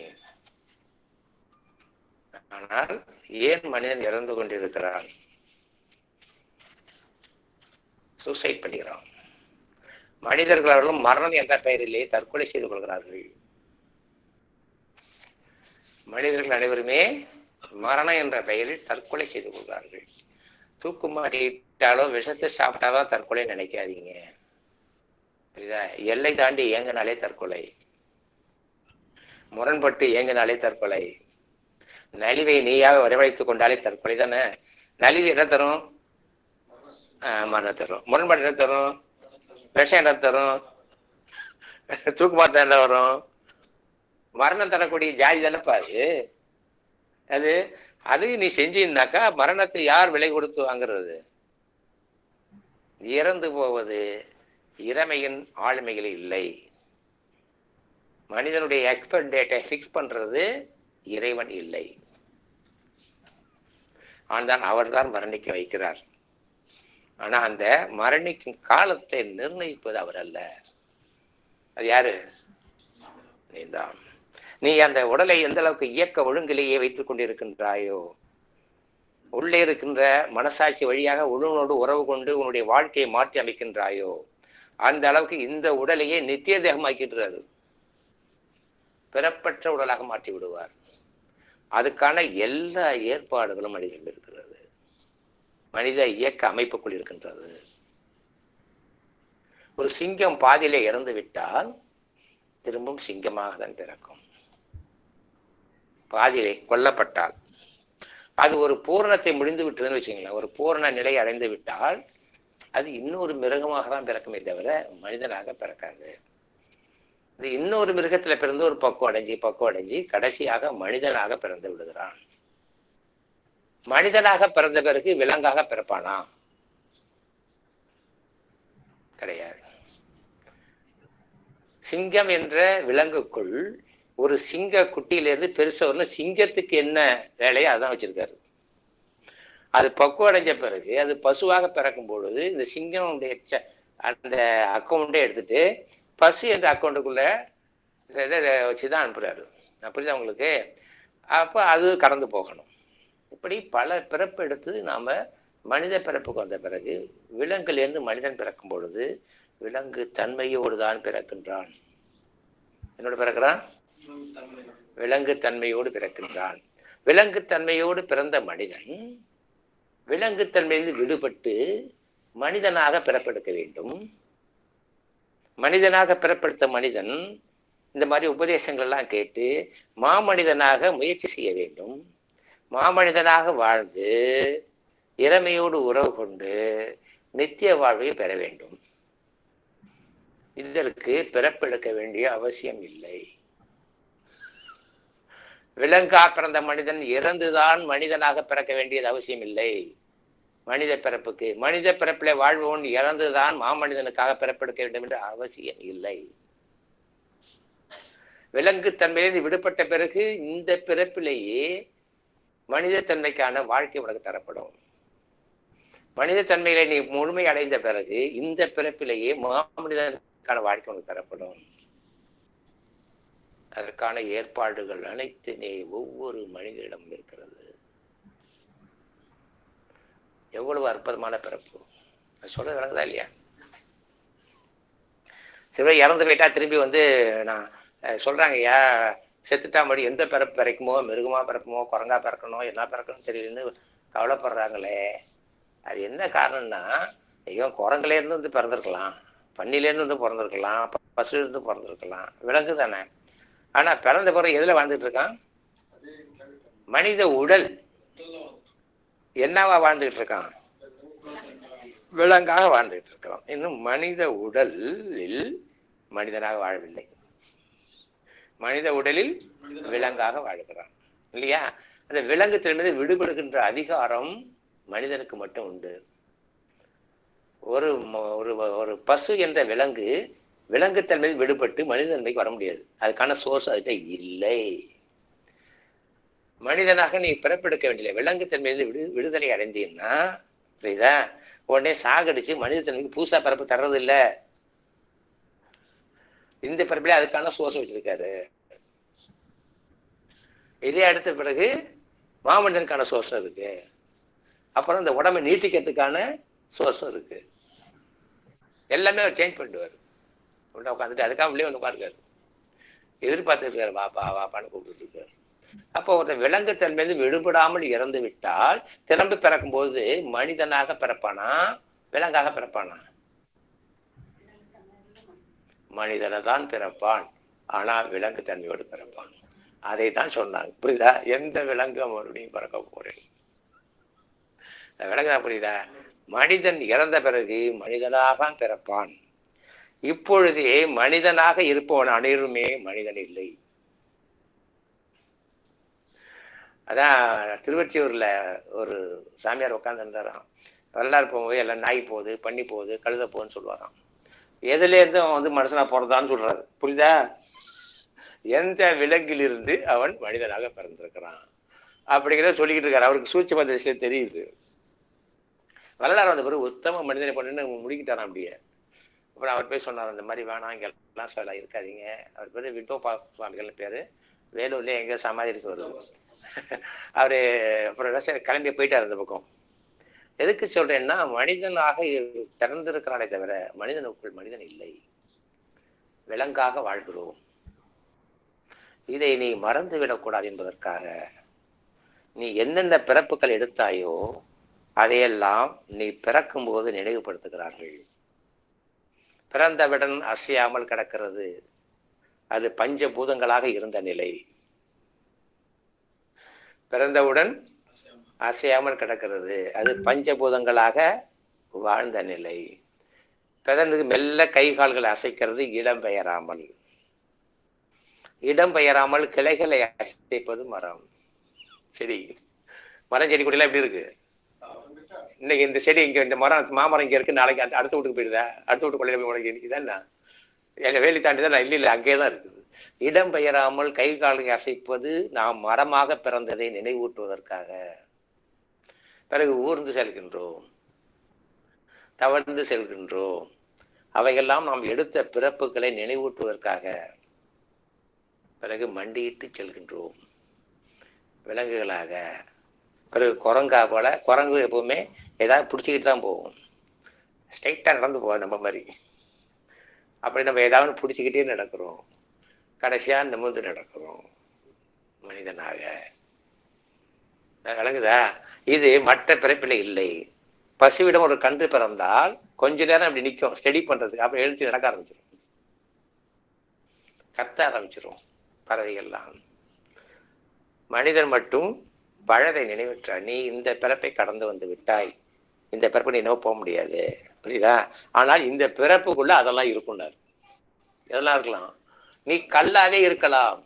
ஆனால் ஏன் மனிதன் இறந்து கொண்டிருக்கிறான்? சூசைட் பண்ணுகிறான். மனிதர்கள் அவர்களும் மரணம் என்ற பெயரிலே தற்கொலை செய்து கொள்கிறார்கள். மனிதர்கள் அனைவருமே மரணம் என்ற பெயரில் தற்கொலை செய்து கொள்கிறார்கள். தூக்கு மாட்டிட்டாலோ விஷத்தை சாப்பிட்டாலோ தற்கொலை நினைக்காதீங்க. புரியுதா? எல்லை தாண்டி இயங்கினாலே தற்கொலை, முரண்பட்டு இயங்கினாலே தற்கொலை, நலிவை நீயாக வரவழைத்துக் கொண்டாலே தற்கொலை தானே. நலிவு என்ன தரும்? மரணம் தரும். முரண்பாடு என்ன தரும்? விஷம் என்ன தரும்? தூக்கு மாட்டம் என்ன வரும்? மரணம் தரக்கூடிய ஜாதி தானேப்பா அது. அது அது நீ செஞ்சீன்னாக்கா மரணத்தை யார் விலை கொடுத்து வாங்குறது? இறந்து போவது இறைமையின் ஆளுமையில் இல்லை. மனிதனுடைய எக்ஸ்பைரி டேட்டை ஃபிக்ஸ் பண்றது இறைவன் இல்லை. ஆனால் அவர்தான் மரணிக்க வைக்கிறார். ஆனா அந்த மரணிக்கும் காலத்தை நிர்ணயிப்பது அவர் அல்ல. அது யாரு? நீதான். நீ அந்த உடலை எந்த அளவுக்கு இயக்க ஒழுங்கிலேயே வைத்துக் கொண்டிருக்கின்றாயோ, உள்ளே இருக்கின்ற மனசாட்சி வழியாக உணவோடு உறவு கொண்டு உன்னுடைய வாழ்க்கையை மாற்றி அமைக்கின்றாயோ, அந்த அளவுக்கு இந்த உடலையே நித்திய தேகமாக்கின்றாரு. பிறப்பற்ற உடலாக மாற்றி விடுவார். அதுக்கான எல்லா ஏற்பாடுகளும் மனிதன் இருக்கிறது. மனித இயக்க அமைப்புக்குள் இருக்கின்றது. ஒரு சிங்கம் பாதியிலே இறந்து விட்டால் திரும்பவும் சிங்கமாக தான் பிறக்கும். பாதியிலே கொல்லப்பட்டால் அது ஒரு பூரணத்தை முடிந்து விட்டதுன்னு வச்சுங்களேன். ஒரு பூரண நிலை அடைந்து விட்டால் அது இன்னொரு மிருகமாக தான் பிறக்குமே தவிர மனிதனாக பிறக்காது. இது இன்னொரு மிருகத்துல பிறந்து ஒரு பக்குவம் அடைஞ்சு கடைசியாக மனிதனாக பிறந்து விடுகிறான். மனிதனாக பிறந்த பிறகு விலங்காக பிறப்பானா? கிடையாது. சிங்கம் என்ற விலங்குக்குள் ஒரு சிங்க குட்டியிலிருந்து பெருசா சிங்கத்துக்கு என்ன வேலையோ அதான் வச்சிருக்காரு. அது பக்குவம் அடைஞ்ச பிறகு அது பசுவாக பிறக்கும் பொழுது இந்த சிங்கமுடைய அந்த அக்கௌண்ட்டை எடுத்துட்டு பசு என்ற அக்கௌண்ட்டுக்குள்ள வச்சுதான் அனுப்புறாரு. அப்படிதான் உங்களுக்கு. அப்போ அது கடந்து போகணும். இப்படி பல பிறப்பு எடுத்து நாம மனித பிறப்புக்கு வந்த பிறகு விலங்குலேருந்து மனிதன் பிறக்கும் பொழுது விலங்கு தன்மையோடு தான் பிறக்கின்றான். என்னோட பிறக்கிறான்? விலங்கு தன்மையோடு பிறக்கின்றான். விலங்கு தன்மையோடு பிறந்த மனிதன் விலங்கு தன்மையிலிருந்து விடுபட்டு மனிதனாக பிறப்பெடுக்க வேண்டும். மனிதனாக பிறப்பெடுத்த மனிதன் இந்த மாதிரி உபதேசங்கள் எல்லாம் கேட்டு மாமனிதனாக முயற்சி செய்ய வேண்டும். மாமனிதனாக வாழ்ந்து இறைமையோடு உறவு கொண்டு நித்திய வாழ்வை பெற வேண்டும். இதற்கு பிறப்பெடுக்க வேண்டிய அவசியம் இல்லை. விலங்கா பிறந்த மனிதன் இறந்துதான் மனிதனாக பிறக்க வேண்டியது அவசியம் இல்லை. மனித பிறப்புக்கு மனித பிறப்பிலே வாழ்வோன் இறந்துதான் மாமனிதனுக்காக பிறப்பெடுக்க வேண்டும் என்ற அவசியம் இல்லை. விலங்கு தன்மையிலிருந்து விடுபட்ட பிறகு இந்த பிறப்பிலேயே மனித தன்மைக்கான வாழ்க்கை உனக்கு தரப்படும். மனித தன்மையில நீ முழுமை அடைந்த பிறகு இந்த பிறப்பிலேயே மாமனிதனுக்கான வாழ்க்கை உனக்கு தரப்படும். அதற்கான ஏற்பாடுகள் அனைத்துமே ஒவ்வொரு மனிதனிடம் இருக்கிறது. எவ்வளவு அற்புதமான பிறப்பு! சொல்றது விளங்குதா இல்லையா? சில இறந்து போயிட்டா திரும்பி நான் சொல்றாங்க, ஐயா செத்துட்டா மறுபடி எந்த பிறப்பு பிறக்குமோ, மிருகமா பிறக்குமோ, குரங்கா பிறக்கணும், என்ன பிறக்கணும் தெரியலன்னு கவலைப்படுறாங்களே. அது என்ன காரணம்னா, ஐயோ குரங்குல இருந்து பிறந்திருக்கலாம், பன்னிலேருந்து பிறந்திருக்கலாம், பசுலேருந்து பிறந்திருக்கலாம், விலங்கு தானே. ஆனா பிறந்த பிறகு எதுல வாழ்ந்துட்டு இருக்கான்? மனித உடல் என்னவா வாழ்ந்துட்டு இருக்கான்? விலங்காக வாழ்ந்துட்டு இருக்கான். இன்னும் மனித உடலில் மனிதனாக வாழவில்லை. மனித உடலில் விலங்காக வாழ்கிறான் இல்லையா? அந்த விலங்கு திறந்து விடுபடுகின்ற அதிகாரம் மனிதனுக்கு மட்டும் உண்டு. ஒரு ஒரு பசு என்ற விலங்கு விலங்குத்தன்மை விடுபட்டு மனிதன்மைக்கு வர முடியாது. அதுக்கான சோர்ஸ் அதுகிட்ட இல்லை. மனிதனாக நீ பிறப்பெடுக்க வேண்டிய விலங்குத்தன்மையிலிருந்து விடுதலை அடைந்தீங்கன்னா புரியுதா, உடனே சாகடிச்சு மனிதத்தன்மைக்கு புதுசா பிறப்பு தர்றது இல்லை. இந்த பிறப்பிலே அதுக்கான சோர்ஸ் வச்சிருக்காரு. இதே அடுத்த பிறகு மாமனிதனுக்கான சோர்ஸ் இருக்கு. அப்புறம் இந்த உடம்பை நீட்டிக்கிறதுக்கான சோர்ஸும் இருக்கு. எல்லாமே அவர் சேஞ்ச் பண்ணிடுவார். உள்ள உட்காந்துட்டு அதுக்காக உள்ளே வந்து பாருக்காரு, எதிர்பார்த்துட்டு இருக்காரு, வாப்பா வாப்பான்னு கூப்பிட்டு இருக்காரு. அப்போ ஒருத்தன் விலங்குத்தன்மையிலிருந்து விடுபடாமல் இறந்து விட்டால் திரும்ப பிறக்கும் போது மனிதனாக பிறப்பானா விலங்காக பிறப்பானா? மனிதனை தான் பிறப்பான், ஆனா விலங்கு தன்மையோடு பிறப்பான். அதை தான் சொன்னாங்க. புரியுதா? எந்த விலங்கு மறுபடியும் பிறக்க போறேன்? விலங்கா? புரியுதா? மனிதன் இறந்த பிறகு மனிதனாக பிறப்பான். இப்பொழுதே மனிதனாக இருப்பவன் அனைவருமே மனிதன் இல்லை. அதான் திருவொற்றியூர்ல ஒரு சாமியார் உட்கார்ந்து இருந்தாராம். வரலாறு போகும்போது எல்லாம் நாய் போகுது, பண்ணி போகுது, கழுத போகுதுன்னு சொல்லுவாராம். எதுல இருந்து அவன் மனுஷனா பிறந்தான்னு சொல்றாரு. புரியுதா? எந்த விலங்கிலிருந்து அவன் மனிதனாக பிறந்திருக்கிறான் அப்படிங்கிறத சொல்லிக்கிட்டு இருக்காரு. அவருக்கு சூட்சும விஷயம் தெரியுது. வரலாறு வந்த பிறகு உத்தம மனிதனை பண்ணுன்னு முடிக்கிட்டாராம். அப்படியே அப்புறம் அவர் போய் சொன்னார், அந்த மாதிரி வேணாம், இங்க எல்லாம் சொல்ல இருக்காதீங்க. அவர் பேரு விட்டோபா சுவாமிகள் பேரு. வேலூர்ல எங்க சமாதி இருக்கு வருது. அவரு அப்புறம் கிளம்பி போயிட்டார் அந்த பக்கம். எதுக்கு சொல்றேன்னா, மனிதனாக திறந்திருக்கிறானே தவிர மனிதனுக்குள் மனிதன் இல்லை. விலங்காக வாழ்கிறோம். இதை நீ மறந்து விடக்கூடாது என்பதற்காக நீ என்னென்ன பிறப்புகள் எடுத்தாயோ அதையெல்லாம் நீ பிறக்கும் போது நினைவுபடுத்துகிறார்கள். பிறந்தவுடன் அசையாமல் கிடக்கிறது, அது பஞ்சபூதங்களாக இருந்த நிலை. பிறந்தவுடன் அசையாமல் கிடக்கிறது, அது பஞ்சபூதங்களாக வாழ்ந்த நிலை. பிறந்தது மெல்ல கை கால்களை அசைக்கிறது, இடம்பெயராமல். இடம்பெயராமல் கிளைகளை அசைப்பது மரம். செடி, மரம் செடி கொடியெல்லாம் எப்படி இருக்கு? இன்னைக்கு இந்த செடி இங்க, இந்த மரம் மாமரம் இங்க இருக்கு, நாளைக்கு அந்த அடுத்த வீட்டுக்கு போயிடுதா? அடுத்த வீட்டு கொள்ளையில போய் உனக்கு இதான் எங்க வேலி தாண்டி தான் இல்லை, அங்கே தான் இருக்குது. இடம்பெயராமல் கை கால்களை அசைப்பது நாம் மரமாக பிறந்ததை நினைவூட்டுவதற்காக. பிறகு ஊர்ந்து செல்கின்றோம், தவழ்ந்து செல்கின்றோம். அவையெல்லாம் நாம் எடுத்த பிறப்புகளை நினைவூட்டுவதற்காக. பிறகு மண்டியிட்டு செல்கின்றோம் விலங்குகளாக. பிறகு குரங்கா போல, குரங்கு எப்பவுமே ஏதாவது பிடிச்சிக்கிட்டு தான் போகும், ஸ்ட்ரைட்டா நடந்து போவோம் நம்ம மாதிரி. அப்படி நம்ம ஏதாவது பிடிச்சிக்கிட்டே நடக்கிறோம், கடைசியா நிமிர்ந்து நடக்கிறோம் மனிதனாக. விளங்குதா? இது மற்ற பிறப்பில இல்லை. பசுவிடம் ஒரு கன்று பிறந்தால் கொஞ்ச நேரம் அப்படி நிற்கும் ஸ்டடி பண்றதுக்கு, அப்புறம் எழுச்சி நடக்க ஆரம்பிச்சிடும், கத்த ஆரம்பிச்சிடும் பறவைகள்லாம். மனிதன் மட்டும் பழதை நினைவுற்றார். நீ இந்த பிறப்பை கடந்து வந்து விட்டாய், இந்த பிறப்பை நீ என்ன போக முடியாது. புரியுதா? ஆனால் இந்த பிறப்புக்குள்ள அதெல்லாம் இருக்கும்னாரு. எதெல்லாம் இருக்கலாம்? நீ கல்லாவே இருக்கலாம்,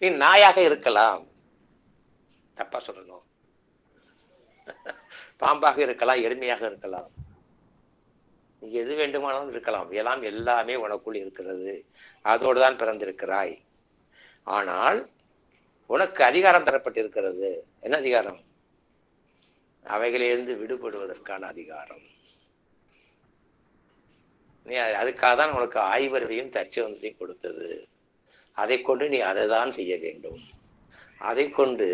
நீ நாயாக இருக்கலாம், தப்பா சொல்லணும், பாம்பாக இருக்கலாம், எருமையாக இருக்கலாம், நீ எது வேண்டுமானாலும் இருக்கலாம். எல்லாமே உனக்குள் இருக்கிறது, அதோடு தான் பிறந்திருக்கிறாய். ஆனால் உனக்கு அதிகாரம் தரப்பட்டிருக்கிறது. என்ன அதிகாரம்? அவைகளிலிருந்து விடுபடுவதற்கான அதிகாரம். நீ அதுக்காக தான் உனக்கு ஆய்வறிவையும் தற்செயலையும் கொடுத்தது. அதை கொண்டு நீ அதை தான் செய்ய வேண்டும். அதை கொண்டு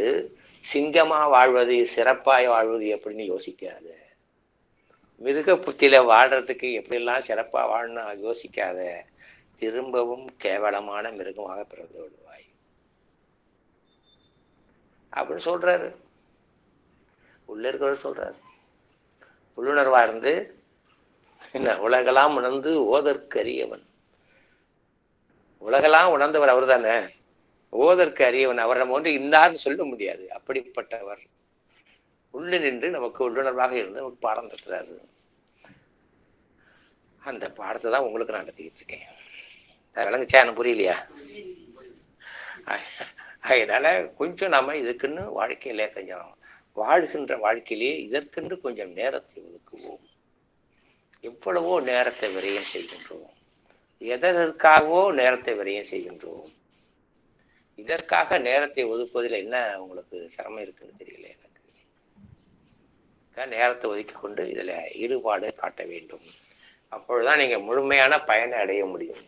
சிங்கமா வாழ்வது, சிறப்பாய் வாழ்வது எப்படின்னு யோசிக்காத. மிருக புத்தியில வாழ்றதுக்கு எப்படிலாம் சிறப்பா வாழணும் யோசிக்காத. திரும்பவும் கேவலமான மிருகமாக பிறந்து விடுவாய் அப்படின்னு சொல்றாரு. உள்ள இருக்கிறவர் சொல்றாரு. உள்ளுணர்வா இருந்து என்ன, உலகெல்லாம் உணர்ந்து ஓதற்கு அறியவன். உலகெல்லாம் உணர்ந்தவர் அவர் தானே, ஓதற்கு அறியவன். அவர் நம்ம ஒன்று இன்னார்னு சொல்ல முடியாது, அப்படிப்பட்டவர் உள்ளு நின்று நமக்கு உள்ளுணர்வாக இருந்து நமக்கு பாடம் தட்டுறாரு. அந்த பாடத்தை தான் உங்களுக்கு நான் நடத்திக்கிட்டு இருக்கேன். விளங்குச்சா? எனக்கு புரியலையா? அதனால கொஞ்சம் நாம இதுக்குன்னு வாழ்க்கையில கொஞ்சம் வாழ்கின்ற வாழ்க்கையிலேயே இதற்கென்று கொஞ்சம் நேரத்தை ஒதுக்குவோம். எவ்வளவோ நேரத்தை விரயம் செய்கின்றோம், எதற்காகவோ நேரத்தை விரயம் செய்கின்றோம். இதற்காக நேரத்தை ஒதுக்குவதில் என்ன உங்களுக்கு சிரமம் இருக்குன்னு தெரியல எனக்கு. நேரத்தை ஒதுக்கி கொண்டு இதுல ஈடுபாடு காட்ட வேண்டும். அப்பொழுதுதான் நீங்க முழுமையான பயனை அடைய முடியும்.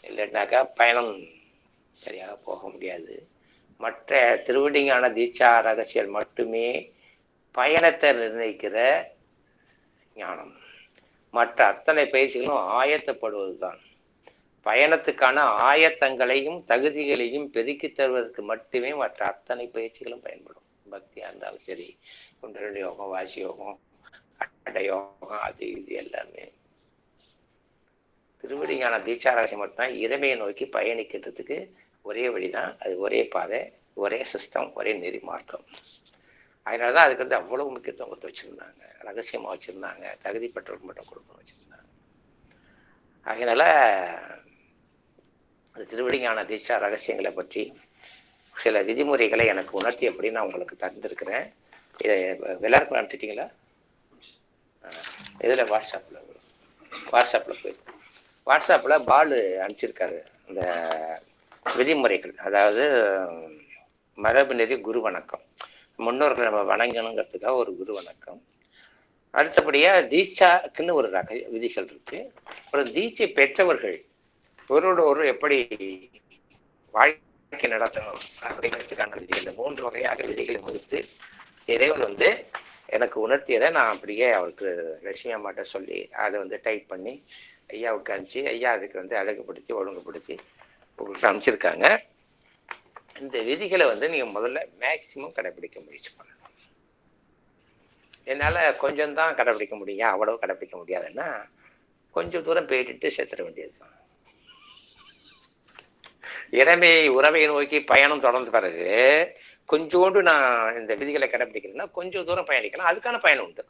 இல்லைன்னாக்கா பயணம் சரியாக போக முடியாது. மற்ற திருவடிஞான தீட்சா ரகசியம் மட்டுமே பயணத்தை நிர்ணயிக்கிற ஞானம். மற்ற அத்தனை பயிற்சிகளும் ஆயத்தப்படுவது தான். பயணத்துக்கான ஆயத்தங்களையும் தகுதிகளையும் பெருக்கி தருவதற்கு மட்டுமே மற்ற அத்தனை பயிற்சிகளும் பயன்படும். பக்தியா இருந்தாலும் சரி, குண்டலினி யோகம், வாசி யோகம், அட்ட யோகம், அது இது எல்லாமே திருவடிஞான தீட்சா ரகசியம் மட்டும்தான் இறைமையை நோக்கி பயணிக்கிறதுக்கு ஒரே வழிதான். அது ஒரே பாதை, ஒரே சிஸ்டம், ஒரே நெறி மார்க்கம். அதனாலதான் அதுக்கு வந்து அவ்வளவு முக்கியத்துவம் கொடுத்து வச்சிருந்தாங்க, ரகசியமா வச்சிருந்தாங்க, தகுதி பெற்றவர்கள் மட்டும் கொடுக்கணும் வச்சிருந்தாங்க. அதனால அந்த திருவடிஞான தீட்சா ரகசியங்களை பற்றி சில விதிமுறைகளை எனக்கு உணர்த்தி அப்படி நான் உங்களுக்கு தந்திருக்கிறேன். இதை எல்லாருக்கும் அனுப்பிட்டீங்களா? இதுல வாட்ஸ்அப்ல போயிருக்கோம். வாட்ஸ்அப்ல பாலு அனுப்பிச்சிருக்காரு அந்த விதிமுறைகள். அதாவது மரபு நெறி குரு வணக்கம், முன்னோர்களை நம்ம வணங்கணுங்கிறதுக்காக ஒரு குரு வணக்கம். அடுத்தபடியா தீட்சாக்குன்னு ஒரு விதிகள் இருக்கு. அப்புறம் தீட்சை பெற்றவர்கள் ஒருவரோட ஒரு எப்படி வாழ்க்கை நடத்தணும் அப்படிங்கிறதுக்கான விதிகள், இந்த 3 வகையாக விதிகளை வகுத்து இறைவன் வந்து எனக்கு உணர்த்தியதை நான் அப்படியே அவருக்கு லட்சுமியம்மாட்ட சொல்லி அதை வந்து டைப் பண்ணி ஐயாவுக்கு அனுப்பிச்சு, ஐயா அதுக்கு வந்து அழகுபடுத்தி ஒழுங்குபடுத்தி உங்களுக்கு அனுப்பிச்சிருக்காங்க. இந்த விதிகளை வந்து நீங்க முதல்ல மேக்சிமம் கடைபிடிக்க முயற்சி பண்ணணும். என்னால கொஞ்சம் தான் கடைபிடிக்க முடியும், அவ்வளவு கடைபிடிக்க முடியாதுன்னா கொஞ்சம் தூரம் போயிட்டு சேர்த்துட வேண்டியதுதான். இறைமை உறவை நோக்கி பயணம் தொடர்ந்த பிறகு கொஞ்சோண்டு நான் இந்த விதிகளை கடைபிடிக்கிறேன்னா கொஞ்சம் தூரம் பயணிக்கலாம், அதுக்கான பயணம் உண்டு.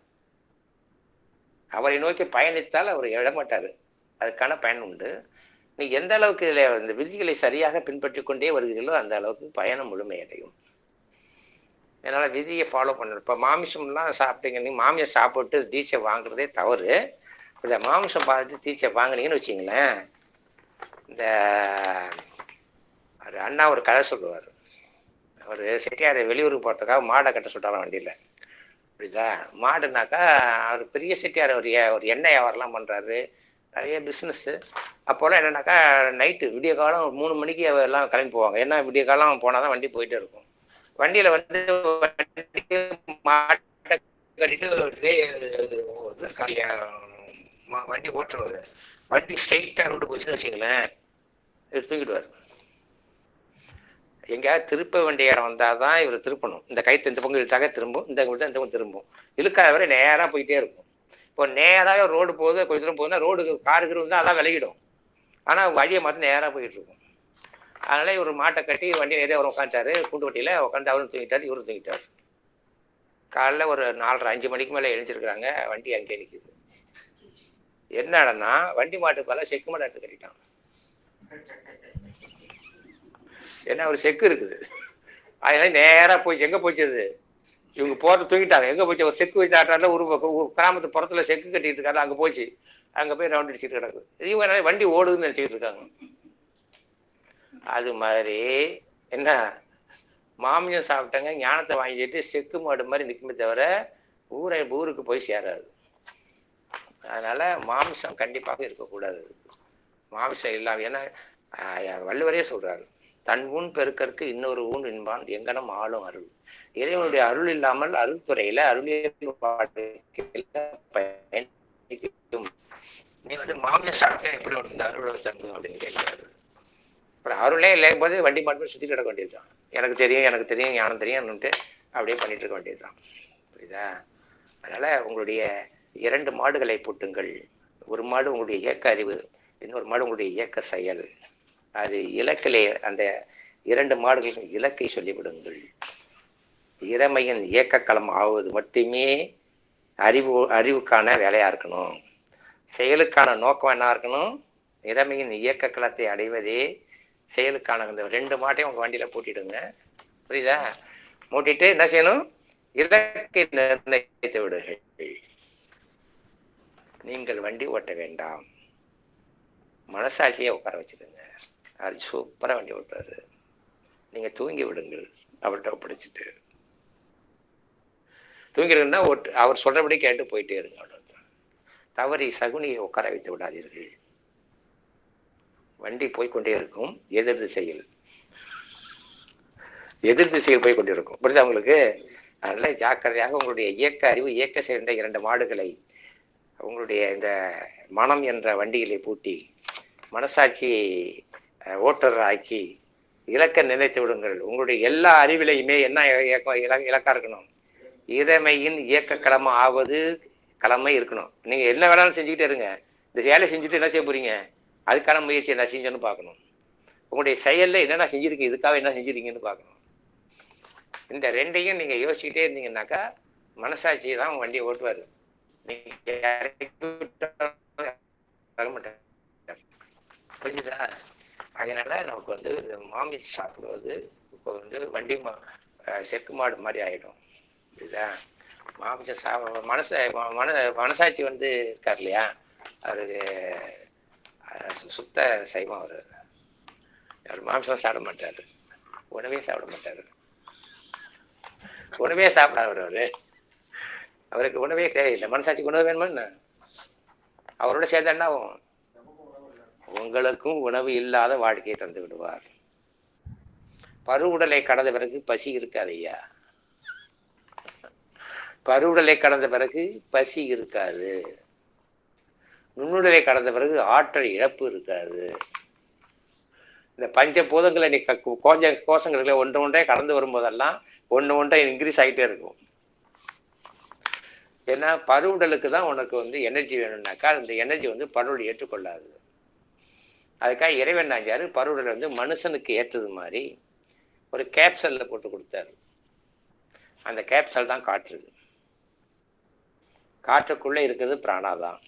அவரை நோக்கி பயணித்தால் அவர் எழமாட்டாரு, அதுக்கான பயணம் உண்டு. நீ எந்த அளவுக்கு இதுல இந்த விதிகளை சரியாக பின்பற்றி கொண்டே வருகிறீர்களோ அந்த அளவுக்கு பயணம் முழுமையடையும். அதனால விதியை ஃபாலோ பண்ணணும். இப்போ மாமிசம்லாம் சாப்பிட்டீங்க, நீ மாமியம் சாப்பிட்டு தீட்சை வாங்குறதே தவறு. இந்த மாமிசம் பார்த்துட்டு தீட்சை வாங்கினீங்கன்னு வச்சிங்களேன், இந்த அண்ணா ஒரு கதை சொல்லுவார். அவர் செட்டியார் வெளியூருக்கு போகிறதுக்காக மாடை கட்ட சொல்கிறாராம் வண்டியில். புரியுதா? மாடுனாக்கா அவர் பெரிய செட்டியார், ஒரு எண்ணெய் வியாபாரம்லாம் பண்ணுறாரு, நிறைய பிஸ்னஸ்ஸு. அப்போல்லாம் என்னன்னாக்கா நைட்டு விடிய காலம் 3 மணிக்கு எல்லாம் கிளம்பி போவாங்க. ஏன்னா விடிய காலம் போனால் தான் வண்டி போயிட்டே இருக்கும். வண்டியில் வந்து மாட்டை கட்டிட்டு வண்டி ஓட்டுறவர் வண்டி ஸ்ட்ரெயிட்டாக ரோடு போச்சுன்னு வச்சுங்களேன், தூக்கிடுவார். எங்கேயாவது திருப்ப வேண்டிய இடம் வந்தால் தான் இவர் திருப்பணும். இந்த கைத்து இந்த பங்கு இழுத்தாக திரும்பும், இந்த பங்கு திரும்பும். இழுக்காத வரை நேராக போயிட்டே இருக்கும். இப்போ நேராக ரோடு போகுது, கொஞ்சம் தூரம் போகுதுன்னா ரோடு காருக்கு இருந்தால் அதான் விலகிடும். ஆனால் வழியை மாற்றி நேராக போயிட்டு இருக்கும். அதனால இவர் மாட்டை கட்டி வண்டி நிறைய அவர் உட்காந்துட்டாரு, கூண்டு வண்டியில் உட்காந்து அவரும் தூங்கிட்டார், இவரும் தூங்கிட்டார். காலைல ஒரு 4:30 5 மணிக்கு மேலே எழுந்திருக்கிறாங்க, வண்டி அங்கே நிற்குது. என்னடனா வண்டி மாட்டுக்கு பல செக்கு மாட்டை எடுத்து கட்டிட்டான். ஏன்னா ஒரு செக்கு இருக்குது. அதனால நேராக போச்சு. எங்கே போச்சுது? இவங்க போகிறது தூங்கிட்டாங்க. எங்கே போச்சு? ஒரு செக்கு வச்சு ஆட்டாரில் ஒரு கிராமத்து புறத்தில் செக்கு கட்டிட்டு இருக்காரு, அங்கே போச்சு. அங்கே போய் ரவுண்ட் அடிச்சுட்டு கிடக்குது. இவங்க வண்டி ஓடுதுன்னு நினச்சிக்கிட்டு இருக்காங்க. அது மாதிரி என்ன, மாமியம் சாப்பிட்டாங்க, ஞானத்தை வாங்கிட்டு செக்கு மாடு மாதிரி நிற்குமே தவிர ஊருக்கு போய் சேராது. அதனால மாமிசம் கண்டிப்பாக இருக்கக்கூடாது. மாமிசம் இல்லாம, ஏன்னா வள்ளுவரே சொல்றாரு, தன் ஊன் பெருக்கற்கு இன்னொரு ஊன் என்பான் எங்கனம் ஆளும் அருள். இறைவனுடைய அருள் இல்லாமல் அருள் துறையில நீ வந்து மாமியம் சாப்பிட்டா எப்படி உனக்கு அருளை தங்கும் அப்படின்னு கேட்கிறாரு. அப்புறம் அருளே இல்லையும் போது வண்டி மட்டும் சுற்றி கிடக்க வேண்டியதுதான். எனக்கு தெரியும் ஞானம் தெரியும்னுட்டு அப்படியே பண்ணிட்டு இருக்க வேண்டியதுதான். புரியுதா? அதனால உங்களுடைய 2 மாடுகளை பூட்டுங்கள். ஒரு மாடு உங்களுடைய இயக்க அறிவு, இன்னொரு மாடு உங்களுடைய இயக்க செயல். அது இலக்கிலே அந்த 2 மாடுகளுக்கும் இலக்கை சொல்லிவிடுங்கள். இறைமையின் இயக்க களம் ஆவது மட்டுமே அறிவுக்கான வேலையா இருக்கணும். செயலுக்கான நோக்கம் என்ன இருக்கணும்? இறைமையின் இயக்க களத்தை அடைவதே செயலுக்கான. இந்த 2 மாட்டையும் உங்க வண்டியில பூட்டிடுங்க. புரியுதா? மூட்டிட்டு என்ன செய்யணும்? இலக்கை நிர்ணயித்து விடுங்கள். நீங்கள் வண்டி ஓட்ட வேண்டாம், மனசாட்சியை உட்கார வச்சிருங்க. அது சூப்பரா வண்டி ஓட்டுறாரு, நீங்க தூங்கி விடுங்கள். அவர்கிட்ட ஒப்படைச்சிட்டு தூங்கிடுங்கன்னா அவர் சொல்றபடி கேட்டு போயிட்டே இருங்க. அவ்வளவுதான். தவறி சகுனியை உட்கார வைத்து விடாதீர்கள். வண்டி போய்கொண்டே இருக்கும், எதிர் திசையில் போய் கொண்டிருக்கும். புரியுது அவங்களுக்கு? அதனால ஜாக்கிரதையாக உங்களுடைய இயக்க அறிவு, இயக்க சேர்ந்த 2 மாடுகளை உங்களுடைய இந்த மனம் என்ற வண்டியிலே பூட்டி மனசாட்சி ஓட்டுநர் ஆக்கி இலக்க நினைத்து விடுங்கள். உங்களுடைய எல்லா அறிவிலையுமே என்ன இலக்கா இருக்கணும்? இறைமையின் இயக்க களமா ஆவது கடமை இருக்கணும். நீங்க என்ன வேணாலும் செஞ்சுக்கிட்டே இருங்க. இந்த வேலை செஞ்சுட்டு என்ன செய்ய போறீங்க? அதுக்கான முயற்சி என்ன செஞ்சோன்னு பார்க்கணும். உங்களுடைய செயல்ல என்னென்ன செஞ்சிருக்கீங்க, இதுக்காக என்ன செஞ்சிருக்கீங்கன்னு பார்க்கணும். இந்த ரெண்டையும் நீங்க யோசிச்சுக்கிட்டே இருந்தீங்கன்னாக்கா மனசாட்சியை தான் வண்டியை ஓட்டுவாரு. புரிஞ்சுதா? அதனால நமக்கு வந்து மாமிசம் சாப்பிடுவது இப்போ வந்து வண்டி செக்கு மாடு மாதிரி ஆயிடும். புரியுதா? மாமிசம் மனசாட்சி வந்து இருக்கார் இல்லையா, அவருக்கு சுத்த சைவம். அவர் மாமிசம் சாப்பிட மாட்டாரு, உணவே சாப்பிட மாட்டாரு. உணவே சாப்பிடாதவர் அவருக்கு உணவே தேவையில்லை. மனசாட்சிக்கு உணவு வேணுமா என்ன? அவரோட சேர்ந்து என்ன ஆகும்? உங்களுக்கும் உணவு இல்லாத வாழ்க்கையை தந்து விடுவார். பருவுடலை கடந்த பிறகு பசி இருக்காது ஐயா. பருவுடலை கடந்த பிறகு பசி இருக்காது. நுண்ணுடலை கடந்த பிறகு ஆற்றல் இழப்பு இருக்காது. இந்த பஞ்ச பூதங்களை நீ கோஷங்களை ஒன்று ஒன்றே கடந்து வரும்போதெல்லாம் ஒன்றை இன்க்ரீஸ் ஆகிட்டே இருக்கும். ஏன்னா பருவுடலுக்கு தான் உனக்கு வந்து எனர்ஜி வேணும்னாக்கா அந்த எனர்ஜி வந்து பருவுடல் ஏற்றுக்கொள்ளாது. அதுக்காக இறைவன் நாஞ்சாரு பருவுடல் வந்து மனுஷனுக்கு ஏற்றது மாதிரி ஒரு கேப்சல்ல போட்டு கொடுத்தாரு. அந்த கேப்சல் தான் காற்று. காற்றுக்குள்ள இருக்கிறது பிராணாதான்.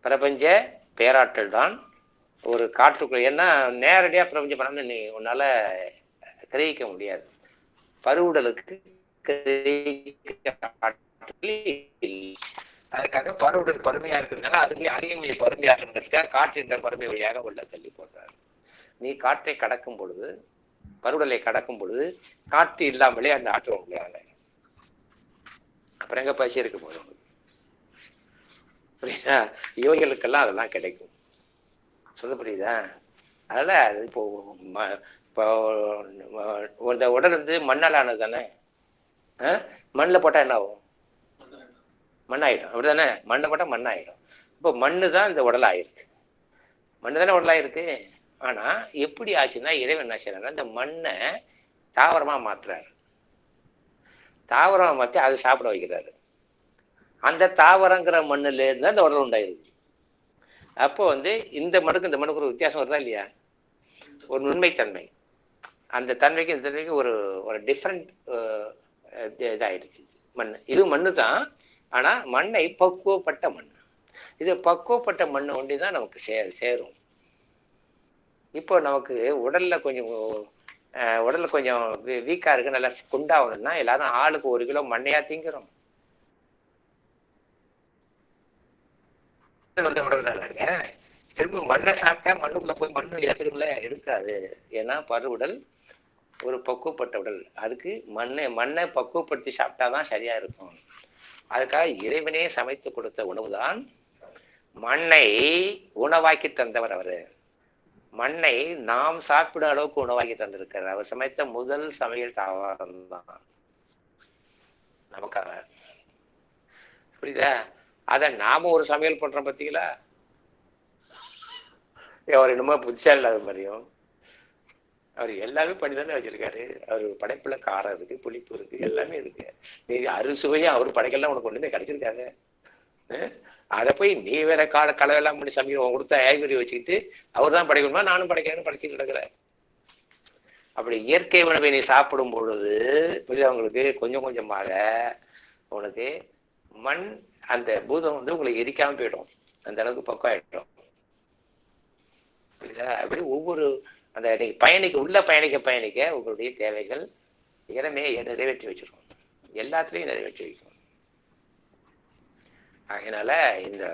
பிரபஞ்ச பேராற்றல் தான் ஒரு காற்றுக்குள்ள. ஏன்னா நேரடியாக பிரபஞ்ச பணம்னு நீ உன்னால கிரகிக்க முடியாது. பருவுடலுக்கு அதுக்காக பருவுடல் பருமையா இருக்கிறதுனால அதுக்கு அதிகமையை பருமையா இருக்கிறதுக்காக காற்றின் பருமை வழியாக உள்ள தள்ளி போடுறாரு. நீ காற்றை கடக்கும் பொழுது, பருவுடலை கடக்கும் பொழுது காற்று இல்லாமலே அந்த ஆற்று முடியாது. அப்புறம் எங்க பசி இருக்க போதும். புரியுதா? யோகிகளுக்கெல்லாம் அதெல்லாம் கிடைக்கும். சொல்ல புரியுதா? அதனால இப்போ இந்த உடல் வந்து மண்ணால் ஆனது தானே. மண்ணில் போட்டா என்ன ஆகும்? மண்ணாயிடும். அப்படிதானே? மண்ணை போட்டா மண்ணாயிடும். இப்போ மண்ணு தான் இந்த உடல் ஆயிருக்கு. மண்ணு தானே உடல் ஆயிருக்கு. ஆனா எப்படி ஆச்சுன்னா இறைவன் என்ன செய்யறாருன்னா இந்த மண்ணை தாவரமா மாத்துறாரு. தாவரமா மாற்றி அதை சாப்பிட வைக்கிறாரு. அந்த தாவரங்கிற மண்ணுல இருந்து அந்த உடல் உண்டாயிருக்கு. அப்போ வந்து இந்த மண்ணுக்கு இந்த மண்ணுக்கு ஒரு வித்தியாசம் வருதா இல்லையா? ஒரு நுண்மைத்தன்மை. அந்த தன்மைக்கு இந்த தன்மைக்கு ஒரு ஒரு டிஃப்ரெண்ட் இதாயிடுச்சு மண். இது மண்ணு தான். ஆனா மண்ணை பக்குவப்பட்ட மண். இது பக்குவப்பட்ட மண்ணு ஒண்டி தான் நமக்கு சேரும். இப்போ நமக்கு உடல்ல கொஞ்சம் வீக்கா இருக்கு, நல்லா குண்டாகணும்னா எல்லாரும் ஆளுக்கு 1 கிலோ மண்ணையா திங்கிறோம். திரும்ப மண்ணை சாப்பிட்டா மண்ணுக்குள்ள போய் மண்ணு இழக்குதுல இருக்காது. ஏன்னா பருவுடல் ஒரு பக்குவப்பட்ட உடல். அதுக்கு மண்ணை பக்குவப்படுத்தி சாப்பிட்டாதான் சரியா இருக்கும். அதுக்காக இறைவனே சமைத்து கொடுத்த உணவுதான். மண்ணை உணவாக்கி தந்தவர் அவரு. மண்ணை நாம் சாப்பிட அளவுக்கு உணவாக்கி தந்திருக்கிறார். அவர் சமைத்த முதல் சமையல் தாவரம் தான் நமக்காக. புரியுதா? அத நாம ஒரு சமையல் பண்றோம் பார்த்தீங்களா? அவர் என்னமோ புதுசா இல்லாத மாதிரியும் அவர் எல்லாமே பண்ணிதானே வச்சிருக்காரு. அவர் படைப்புல காரம் இருக்கு, புளிப்பு இருக்கு, எல்லாமே இருக்கு. நீ அறுசுவையும் அவர் படைக்கெல்லாம் உனக்கு ஒண்ணுமே கிடைச்சிருக்காங்க. அதை போய் நீ வேற கலவெல்லாம் பண்ணி சமைக்க கொடுத்த ஏகரி வச்சுக்கிட்டு அவர் தான் படைக்கணுமா நானும் படைக்கணும்னு படைச்சு கிடக்குறேன். அப்படி இயற்கை உணவை நீ சாப்பிடும் பொழுது புரியுதா உங்களுக்கு? கொஞ்சம் கொஞ்சமாக உனக்கு மண் அந்த பூதம் வந்து உங்களுக்கு எரிக்காம போயிடும். அந்த அளவுக்கு பக்கம் ஆயிடும். புரியுதா? அப்படி ஒவ்வொரு அந்த நீங்க பயணிக்க உங்களுடைய தேவைகள் இடமே நிறைவேற்றி வச்சிருக்கோம். எல்லாத்துலயும் நிறைவேற்றி வைக்கும். அதனால இந்த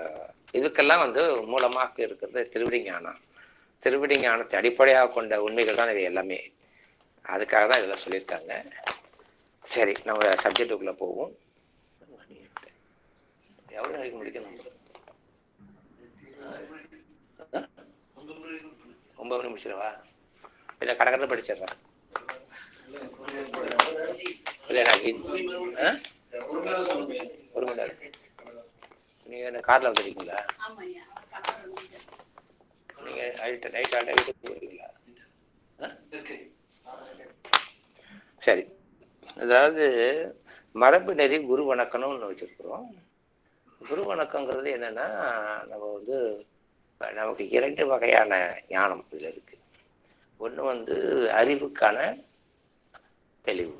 இதுக்கெல்லாம் வந்து மூலமாக இருக்கிறது திருவிடி ஞானம். திருவிடி ஞானத்தை அடிப்படையாக கொண்ட உண்மைகள் தான் இது எல்லாமே. அதுக்காக தான் இதெல்லாம் சொல்லியிருக்காங்க. சரி, நம்ம சப்ஜெக்டுக்குள்ள போவோம். எவ்வளவு நாளைக்கு முடிக்கணும்? 9 மணி முடிச்சிடவா? இல்லை கடற்கரை படிச்சிடுறேன். இல்லை நான் 1 மணி நேரம். நீங்க என்ன கார்ல வந்துருக்கீங்களா? நீங்க நைட் வீட்டுக்கு போறீங்களா? சரி, அதாவது மரபு நெறி குரு வணக்கம்னு ஒன்று வச்சிருக்கிறோம். குரு வணக்கங்கிறது என்னன்னா, நம்ம வந்து நமக்கு 2 வகையான ஞானம் இதுல இருக்கு. ஒன்று அறிவுக்கான தெளிவு,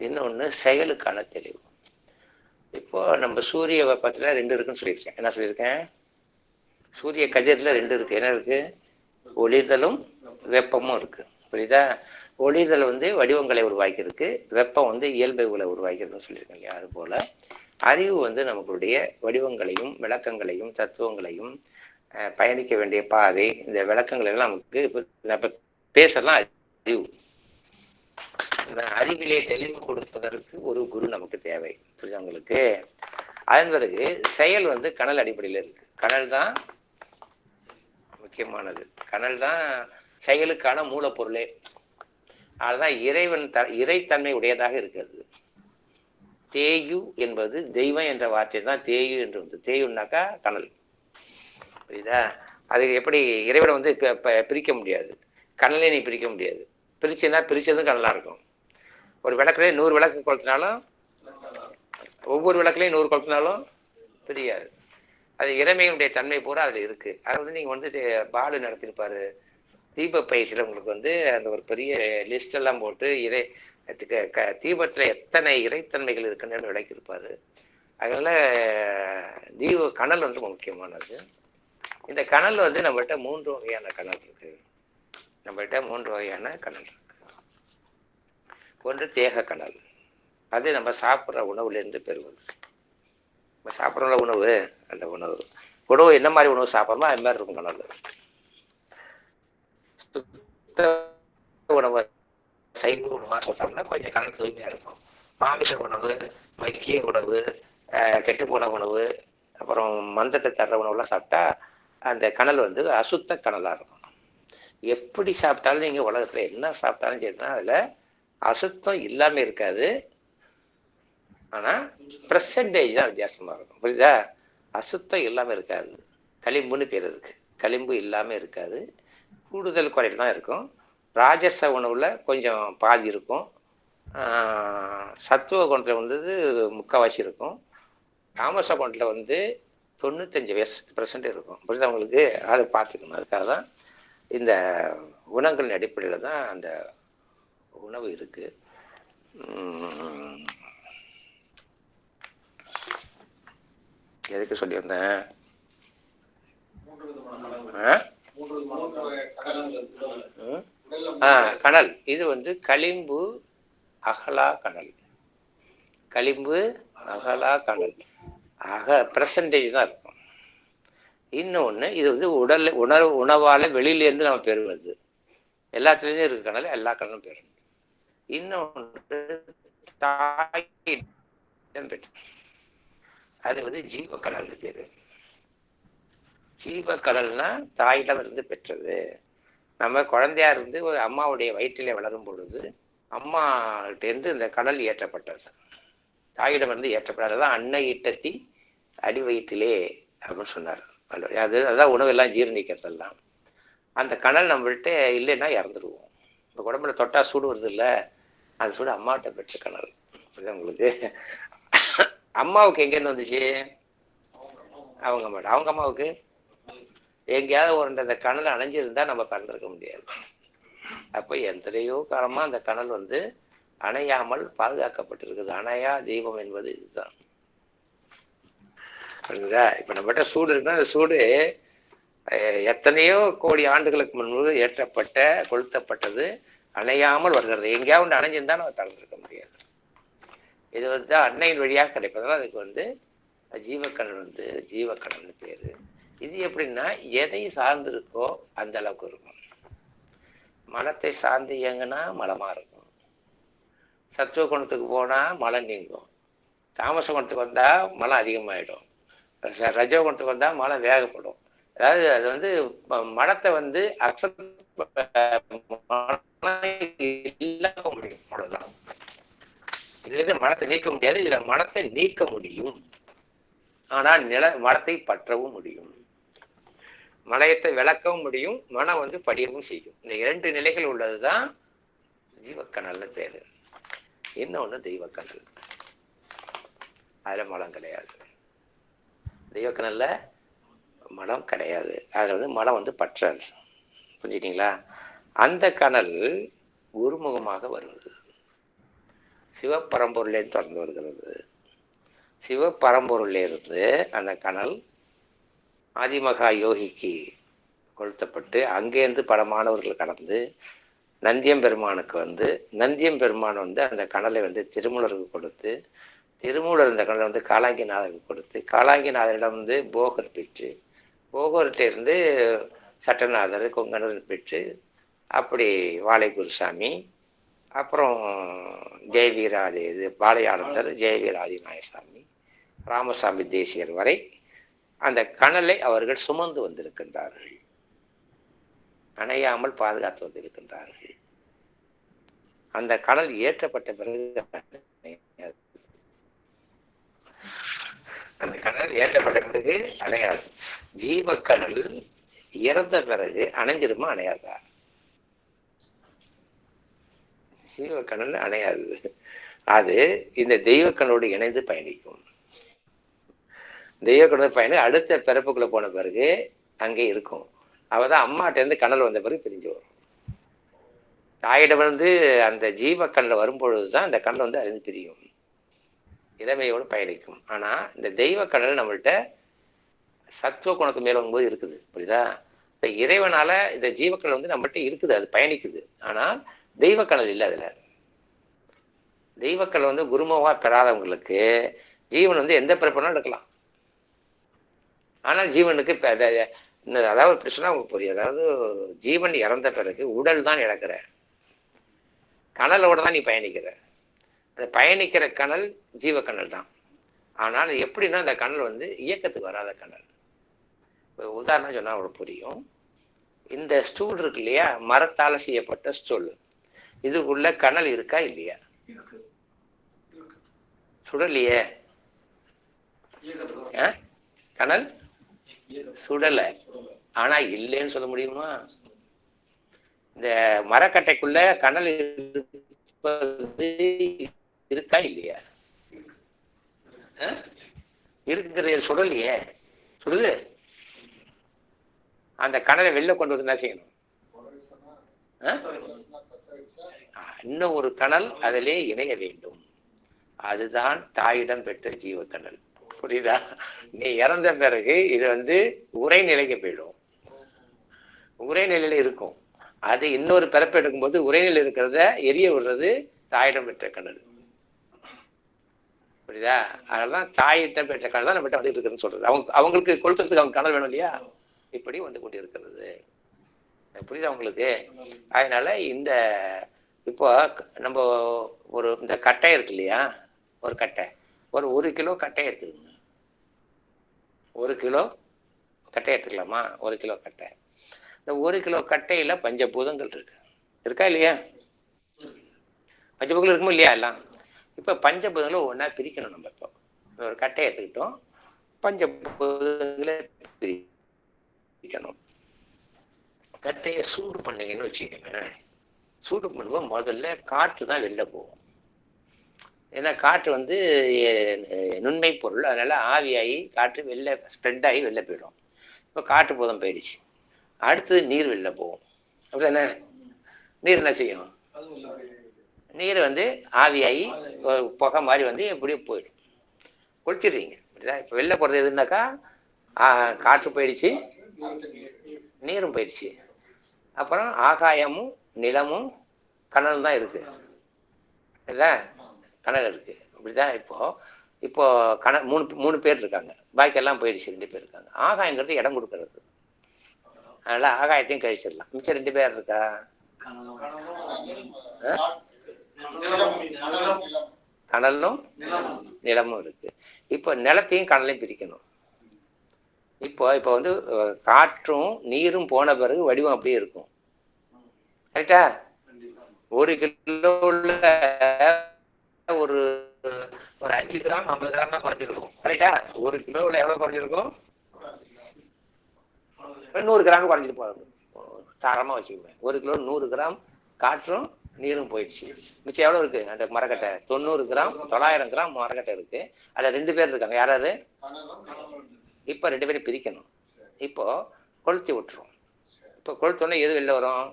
இன்னொன்று செயலுக்கான தெளிவு. இப்போ நம்ம சூரிய வெப்பத்துல 2 இருக்குன்னு சொல்லியிருக்கேன். என்ன சொல்லியிருக்கேன்? சூரிய கதிர்ல 2 இருக்கு. என்ன இருக்கு? ஒளிதலும் வெப்பமும் இருக்கு. புரியுதா? ஒளிதல் வடிவங்களை உருவாக்கி இருக்கு, வெப்பம் இயல்புகளை உருவாக்கிருக்குன்னு சொல்லியிருக்கேன் இல்லையா? அது போல அறிவு நமக்குடைய வடிவங்களையும் விளக்கங்களையும் தத்துவங்களையும் பயணிக்க வேண்டிய பாதை, இந்த விளக்கங்கள் எல்லாம் நமக்கு பேசலாம். அறிவு, இந்த அறிவிலே தெளிவு கொடுப்பதற்கு ஒரு குரு நமக்கு தேவை. புரியுதா உங்களுக்கு? அதன் பிறகு செயல் கனல் அடிப்படையில் இருக்கு. கனல் தான் முக்கியமானது. கனல் தான் செயலுக்கான மூலப்பொருளே. அதுதான் இறைத்தன்மை உடையதாக இருக்கிறது. தேயு என்பது தெய்வம் என்ற வார்த்தை தான் தேயு என்று தேயுன்னாக்கா கனல். புரியுதா? அது எப்படி இறைவனை பிரிக்க முடியாது, கனலே நீ பிரிக்க முடியாது. பிரிச்சுன்னா பிரிச்சதும் கனலா இருக்கும். ஒரு விளக்குல 100 விளக்கு கொளுத்தினாலும், ஒவ்வொரு விளக்குலையும் 100 கொளுத்தினாலும் தெரியாது. அது இறைமையினுடைய தன்மை பூரா அதுல இருக்கு. அது நீங்க பாலு நடத்திருப்பாரு தீப பயிற்சியில, உங்களுக்கு அந்த ஒரு பெரிய லிஸ்ட் எல்லாம் போட்டு தீபத்துல எத்தனை இறைத்தன்மைகள் இருக்குன்னு விளக்கியிருப்பாரு. அதனால கனல் முக்கியமானது. இந்த கனல் நம்மகிட்ட 3 வகையான கனல் இருக்கு. நம்மகிட்ட 3 வகையான கனல் இருக்கு. ஒன்று தேக கனல், அது நம்ம சாப்பிட்ற உணவுல இருந்து பெறுவது. நம்ம சாப்பிட்ற உணவு, அந்த உணவு என்ன மாதிரி உணவு சாப்பிட்றோமோ அது மாதிரி இருக்கும் கனல். உணவு சைவ உணவா சாப்பிட்டோம்னா கொஞ்சம் கனல் தூய்மையா இருக்கும். மாமிச உணவு, மக்கிய உணவு, கெட்டு போன உணவு, அப்புறம் மந்தத்தை தர்ற உணவுலாம் சாப்பிட்டா அந்த கனல் அசுத்த கனலா இருக்கும். எப்படி சாப்பிட்டாலும் நீங்க உலகத்துல என்ன சாப்பிட்டாலும் சரினா அதுல அசுத்தம் இல்லாம இருக்காது, ஆனா பெர்சன்டேஜ் தான் வித்தியாசமா இருக்கும். புரியுதா? அசுத்தம் இல்லாம இருக்காது, களிம்புன்னு பேர் இருக்கு. களிம்பு இல்லாம இருக்காது, கூடுதல் குறையில் தான் இருக்கும். ராஜச உணவுல கொஞ்சம் பாதி இருக்கும், சத்துவ குணத்துல முக்கால்வாசி இருக்கும், தாமச குணத்துல 95% இருக்கும். புரியுதா உங்களுக்கு? அதை பார்த்துக்கணும். அதுக்காக தான் இந்த குணங்களின் அடிப்படையில தான் அந்த உணவு இருக்கு. எதுக்கு சொல்லியிருந்தேன்? கனல் இது களிம்பு அகலா கனல். களிம்பு அகலா கனல் பெர்சன்டேஜ் தான் இருக்கும். இன்னொன்னு இது உணவால வெளியிலேருந்து நம்ம பெறுவது. எல்லாத்துலேயும் இருக்கு கனல், எல்லா கனலும் பெறும். இன்னொன்று தாயிடம் பெற்று, அது ஜீவ கனல் பேரு. ஜீவ கனல்னா தாயிடம் இருந்து பெற்றது. நம்ம குழந்தையா இருந்து ஒரு அம்மாவுடைய வயிற்றிலே வளரும் பொழுது அம்மாட்ட இருந்து இந்த கனல் ஏற்றப்பட்டது, தாயிடம் இருந்து ஏற்றப்பட்டதுதான் அன்னை ஈட்டத்தி அடி வயிற்றிலே அப்படின்னு சொன்னார். அதுதான் உணவு எல்லாம் ஜீரணிக்கிறதெல்லாம். அந்த கனல் நம்மள்கிட்ட இல்லைன்னா இறந்துருவோம். இந்த உடம்புல தொட்டா சூடு வருது இல்லை, அந்த சூடு அம்மாட்ட பெற்ற கனல். புரியுதா உங்களுக்கு? அம்மாவுக்கு எங்கேருந்து வந்துச்சு? அவங்க அம்மாவுக்கு எங்கேயாவது ஒரு இந்த கனல் அணைஞ்சிருந்தா நம்ம பிறந்திருக்க முடியாது. அப்ப எத்தனையோ காலமா அந்த கனல் அணையாமல் பாதுகாக்கப்பட்டிருக்குது. அணையா தெய்வம் என்பது இதுதான். புரியுதா? இப்ப நம்மகிட்ட சூடு இருக்குன்னா அந்த சூடு எத்தனையோ கோடி ஆண்டுகளுக்கு முன்பு ஏற்றப்பட்ட கொளுத்தப்பட்டது, அணையாமல் வருகிறது. எங்கேயாவது அணைஞ்சிருந்தா நம்ம திறந்திருக்க முடியாது. இது அன்னையின் வழியாக கிடைப்பதால் அதுக்கு ஜீவக்கணல் ஜீவக்கணல்னு பேரு. இது எப்படின்னா எதை சார்ந்து இருக்கோ அந்த அளவுக்கு இருக்கும். மலத்தை சார்ந்து இயங்குனா மலமா இருக்கும், சத்துவ குணத்துக்கு போனா மலம் நீங்கும், தாமச குணத்துக்கு வந்தா மலம் அதிகமாயிடும், ரஜோ குணத்துக்கு வந்தா மலம் வேகப்படும். அதாவது அது மனத்தை இல்லாம முடியும். அவ்வளவுதான். இதுல மனத்தை நீக்க முடியாது, இதுல மனத்தை நீக்க முடியும். ஆனா மனத்தை பற்றவும் முடியும். மலயத்தை விளக்கவும் முடியும், மனம் வந்து படியவும் செய்யும். இந்த 2 நிலைகள் உள்ளதுதான் ஜீவக்கணல்னு பேரு. இன்னொன்னு தெய்வக்கணல், அதுல மலம் கிடையாது. தெய்வக்கணல்ல மலம் கிடையாது, அதுல வந்து மலம் வந்து பற்றல். புரிஞ்சுட்டீங்களா? அந்த கணல் குருமுகமாக வருவது, சிவபரம்பொருளே தொடர்ந்து வருகிறது. சிவபரம்பொருளிலிருந்து அந்த கணல் ஆதிமகா யோகிக்கு கொளுத்தப்பட்டு அங்கேருந்து பல மாணவர்கள் கடந்து நந்தியம் பெருமானுக்கு வந்து, நந்தியம் பெருமான் வந்து அந்த கணலை வந்து திருமூலருக்கு கொடுத்து, திருமூலர் இந்த கணலை வந்து காலாங்கிநாதருக்கு கொடுத்து, காலாங்கிநாதரிடம் வந்து போகர் பெற்று, போகர்கிட்ட சட்டநாதர் கொங்கணர் பெற்று, அப்படி வாழை குருசாமி, அப்புறம் ஜெயவீராதி இது பாளையானந்தர், ஜெயவீராதி நாயசாமி, ராமசாமி தேசியர் வரை அந்த கணலை அவர்கள் சுமந்து வந்திருக்கின்றார்கள், அணையாமல் பாதுகாத்து வந்திருக்கின்றார்கள். அந்த கணல் ஏற்றப்பட்ட பிறகு அந்த கணல் ஏற்றப்பட்ட பிறகு அணையாது. ஜீவக்கணல் இறந்த பிறகு அணைஞ்சிருமா அணையாதா? ஜீவக்கணல் அணையாது. அது இந்த தெய்வக்கணோடு இணைந்து பயணிக்கும். தெய்வக்கணல் பயணி அடுத்த பிறப்புக்குள்ள போன பிறகு அங்கே இருக்கும். அவதான் அம்மாட்ட இருந்து கணல் வந்த பிறகு பிரிஞ்சு வரும். தாயிடம் வந்து அந்த ஜீவக்கணல் வரும்பொழுதுதான் அந்த கணல் வந்து அறிந்து பிரியும், இளமையோடு பயணிக்கும். ஆனா இந்த தெய்வக்கணல் நம்மள்கிட்ட சத்துவ குணத்து மேல வரும்போது இருக்குது. புரியுதா? இப்ப இறைவனால இந்த ஜீவக்கணல் வந்து நம்மள்கிட்ட இருக்குது, அது பயணிக்குது. ஆனால் தெய்வக்கணல் இல்லை. அதுல தெய்வக்கணல் வந்து குருமவா பெறாதவங்களுக்கு ஜீவன் வந்து எந்த பிறப்புனாலும் எடுக்கலாம். ஆனால் ஜீவனுக்கு அதாவது இப்படி சொன்னா உங்களுக்கு புரியும். அதாவது ஜீவன் இறந்த பிறகு உடல் தான் இழக்கிற, கணலோட தான் நீ பயணிக்கிற. அந்த பயணிக்கிற கணல் ஜீவக்கணல் தான். ஆனால் எப்படின்னா அந்த கணல் வந்து இயக்கத்துக்கு வராத கணல். உதாரணம் சொன்னா உங்களுக்கு புரியும். இந்த ஸ்டூல் இருக்கு இல்லையா, மரத்தால செய்யப்பட்ட ஸ்டூல், இதுக்குள்ள கணல் இருக்கா இல்லையா? சுடலையே, கணல் சுடல. ஆனா இல்லைன்னு சொல்ல முடியுமா? இந்த மரக்கட்டைக்குள்ள கணல் இருக்கா இல்லையா? இருக்கிற சுடலையே, சுடுது. அந்த கணலை வெளில கொண்டு வந்து என்ன செய்யணும்? இன்னும் ஒரு கணல் அதிலே இணைய வேண்டும். அதுதான் தாயிடம் பெற்ற ஜீவக்கணல். புரியுதா? நீ இறந்த பிறகு இது வந்து உரை நிலைக்கு போயிடும், உரைநிலையில இருக்கும். அது இன்னொரு பிறப்பு எடுக்கும்போது உரைநிலை இருக்கிறத எரிய விடுறது தாயிடம் பெற்ற கணல். புரியுதா? அதனாலதான் தாயிடம் பெற்ற கணல் தான் நம்மகிட்ட வந்து இருக்குதுன்னு சொல்றது. அவங்களுக்கு கொளுத்துறதுக்கு அவங்க கணல் வேணும் இல்லையா? இப்படி வந்து கொண்டு இருக்கிறது. புரியுதா உங்களுக்கு? அதனால இந்த இப்போ நம்ம ஒரு இந்த கட்டை இருக்கு இல்லையா, ஒரு கட்டை, ஒரு 1 கிலோ கட்டை எடுத்துக்கோங்க. 1 கிலோ கட்டை எடுத்துக்கலாமா? 1 கிலோ கட்டை. இந்த 1 கிலோ கட்டையில பஞ்சபூதங்கள் இருக்கு, இருக்கா இல்லையா? பஞ்சபூதங்கள் இருக்குமோ இல்லையா? எல்லாம் இப்ப பஞ்சபூதங்களை ஒன்னா பிரிக்கணும். நம்ம இப்போ ஒரு கட்டையை எடுத்துக்கிட்டோம், பஞ்சபூதங்களை பிரிக்கணும். கட்டையை சூடு பண்ணீங்கன்னு வச்சுக்கோங்க. சூடு பண்ணுவோம், முதல்ல காற்று தான் வெளில போகும். ஏன்னா காற்று வந்து நுண்மை பொருள், அதனால ஆவியாகி காற்று வெளில ஸ்ப்ரெட் ஆகி வெளில போயிடும். இப்போ காற்று போதும் போயிடுச்சு. அடுத்தது நீர் வெளில போகும். அப்படிதானே? நீர் என்ன செய்யும்? நீர் வந்து ஆவியாகி புகை மாதிரி வந்து எப்படியோ போயிடும், கொளுத்திடுறீங்க. அப்படிதான் இப்போ வெளில போகிறது எதுனாக்கா காற்று போயிடுச்சு, நீரும் போயிடுச்சு. அப்புறம் ஆகாயமும் நிலமும் கனல் தான் இருக்கு, இல்லை? கனல் இருக்கு. அப்படிதான் இப்போ மூணு பேர் இருக்காங்க, பாக்கி எல்லாம் போயிடுச்சு, 2 பேர் இருக்காங்க. ஆகாயங்கிறது இடம் கொடுக்கறது, அதனால ஆகாயத்தையும் கழிச்சிடலாம். மிச்சம் 2 பேர் இருக்கா? கனலும் நிலமும் இருக்கு. இப்போ நிலத்தையும் கனலையும் பிரிக்கணும். இப்போ வந்து காற்றும் நீரும் போன பிறகு வடிவம் அப்படியே இருக்கும், கரெக்டா? 1 கிலோல ஒரு 5 கிராம் 50 கிராம் தான் குறைஞ்சிருக்கும், கரெக்டா? 1 கிலோல எவ்வளவு குறைஞ்சிருக்கும்? 100 கிராம் குறைஞ்சிட்டு போகுது. தாராளமாக வச்சுக்கோங்க. 1 கிலோ 100 கிராம் காற்றும் நீரும் போயிடுச்சு. மிச்சம் எவ்வளோ இருக்கு? அந்த மரக்கட்டை 90 கிராம் 900 கிராம் மரக்கட்டை இருக்கு. அதில் 2 பேர் இருக்காங்க. யாராவது? இப்போ 2 பேரும் பிரிக்கணும். இப்போ கொளுத்தி விட்டுரும். இப்போ கொளுத்தோடனே எது வெளில வரும்?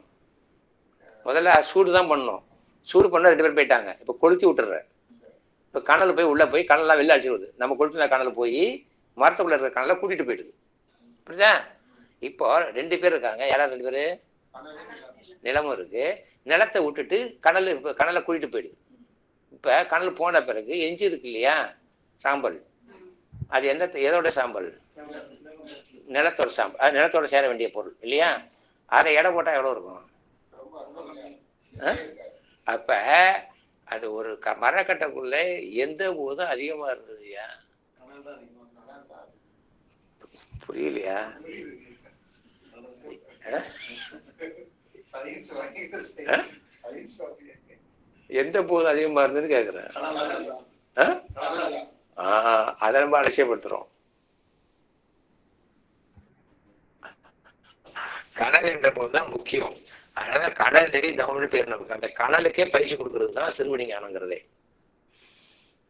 முதல்ல சூடு தான் பண்ணணும். சூடு பண்ண 2 பேர் போயிட்டாங்க. இப்போ கொளுத்தி விட்டுற. இப்போ கனல் போய் உள்ள போய் கனல்லாம் வெளில அடிச்சுடுது. நம்ம கொளுத்தின கனல் போய் மரத்துக்குள்ள இருக்கிற கனலை கூட்டிட்டு போயிடுது. புரியுதா? இப்போ 2 பேர் இருக்காங்க. யாராவது 2 பேரு? நிலமும் இருக்கு. நிலத்தை விட்டுட்டு கனலை கூட்டிட்டு போயிடுது. இப்ப கனல் போன பிறகு எஞ்சி இருக்கு இல்லையா சாம்பல், அது எதோட சாம்பல்? நிலத்தோட சாம்பல். அது நிலத்தோட சேர வேண்டிய பொருள் இல்லையா? அதை எடை போட்டா எவ்வளவு இருக்கும்? அப்ப அது ஒரு மரக்கட்டைக்குள்ள எந்த போதும் அதிகமா இருந்ததுயா? புரியலையா? எந்த போதும் அதிகமா இருந்ததுன்னு கேக்குறேன். அதை நம்ம அலட்சியப்படுத்துறோம். கடல் என்ற போதுதான் முக்கியம். அதனால கடல் நெறி தவம்னு பேர் நமக்கு. அந்த கனலுக்கே பயிற்சி கொடுக்கறது தான் சிறுவணி ஞானங்கிறதே.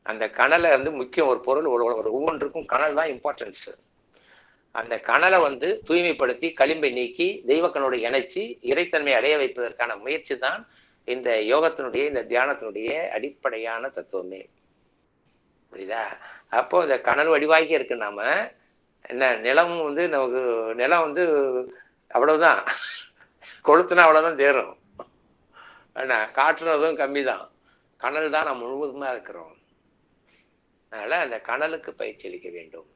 அந்த கனலை முக்கியம். ஒரு பொருள் ஒவ்வொன்றுக்கும் கனல் தான் இம்பார்ட்டன்ஸ். அந்த கனலை தூய்மைப்படுத்தி களிம்பை நீக்கி தெய்வக்கனோடு இணைச்சி இறைத்தன்மை அடைய வைப்பதற்கான முயற்சி தான் இந்த யோகத்தினுடைய இந்த தியானத்தினுடைய அடிப்படையான தத்துவமே. புரியுதா? அப்போ இந்த கனல் வடிவாக்கி இருக்கு. நாம என்ன நிலம் நமக்கு நிலம் அவ்வளவுதான், கொளுத்துனா அவ்வளவுதான் தேரும். என்ன காற்றுனதும் கம்மி தான். கனல் தான் நம்ம முழுவதுமா இருக்கிறோம். அதனால அந்த கனலுக்கு பயிற்சி அளிக்க வேண்டும்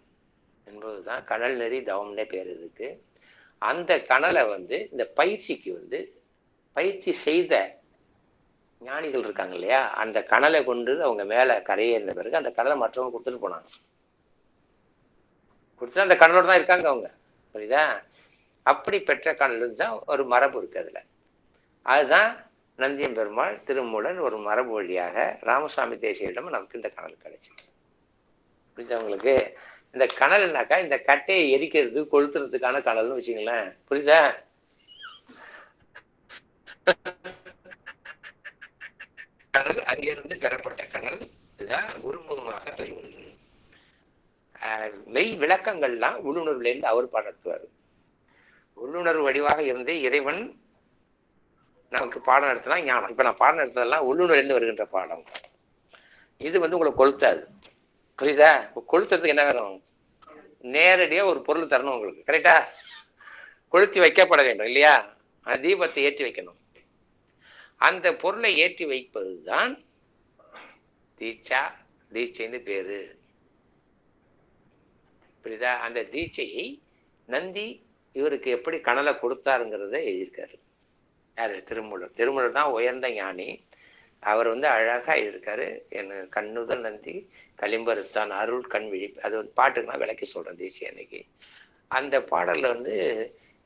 என்பதுதான் கனல் நெறி தவம்னே பேர் இருக்கு. அந்த கனலை இந்த பயிற்சிக்கு பயிற்சி செய்த ஞானிகள் இருக்காங்க இல்லையா, அந்த கனலை கொண்டு அவங்க மேல கரையேறின பிறகு அந்த கனலை மற்றவங்க கொடுத்துட்டு போனாங்க. கொடுத்துட்டு அந்த கனலோட தான் இருக்காங்க அவங்க. புரியுதா? அப்படி பெற்ற கனல் தான் ஒரு மரபு இருக்கு அதுல. அதுதான் நந்தியம் பெருமாள் திருமூலன் ஒரு மரபு வழியாக ராமசாமி தேசியிடம் நமக்கு இந்த கனல் கிடைச்சு. புரியுதா உங்களுக்கு? இந்த கனல்னாக்கா இந்த கட்டையை எரிக்கிறது கொளுத்துறதுக்கான கனல்னு வச்சுங்களேன். புரியுதா? கனல் அங்கிருந்து பெறப்பட்ட கனல் இதுதான் குருமுகமாக பெறுவது. மெய் விளக்கங்கள்லாம் உள்ளுணர்வுல இருந்து அவர் பாடத்துவார். உள்ளுணர்வு வடிவாக இருந்து இறைவன் நமக்கு பாடம் நடத்தினா ஞானம். இப்ப நான் பாடம் நடத்துறதெல்லாம் உள்ளுணர்வுல இருந்து வருகின்ற பாடம். இது உங்களை கொளுத்தாது. புரியுதா? கொளுத்துறதுக்கு என்ன வேணும்? நேரடியா ஒரு பொருள் தரணும் உங்களுக்கு. கரெக்டா? கொளுத்தி வைக்கப்பட வேண்டும் இல்லையா? அந்த தீபத்தை ஏற்றி வைக்கணும். அந்த பொருளை ஏற்றி வைப்பதுதான் தீட்சைன்னு பேரு. புரியுதா? அந்த தீட்சையை நந்தி இவருக்கு எப்படி கனலை கொடுத்தாருங்கிறத எழுதியிருக்காரு. யாரு? திருமூலர். திருமூலர் தான் உயர்ந்த ஞானி. அவர் அழகா எழுதியிருக்காரு. என் கண்ணுதல் நந்தி களிம்பருத்தான் அருள் கண் விழிப்பு. அது பாட்டுக்கு நான் விளக்கி சொல்றேன் தீட்சை அன்னைக்கு. அந்த பாடல்ல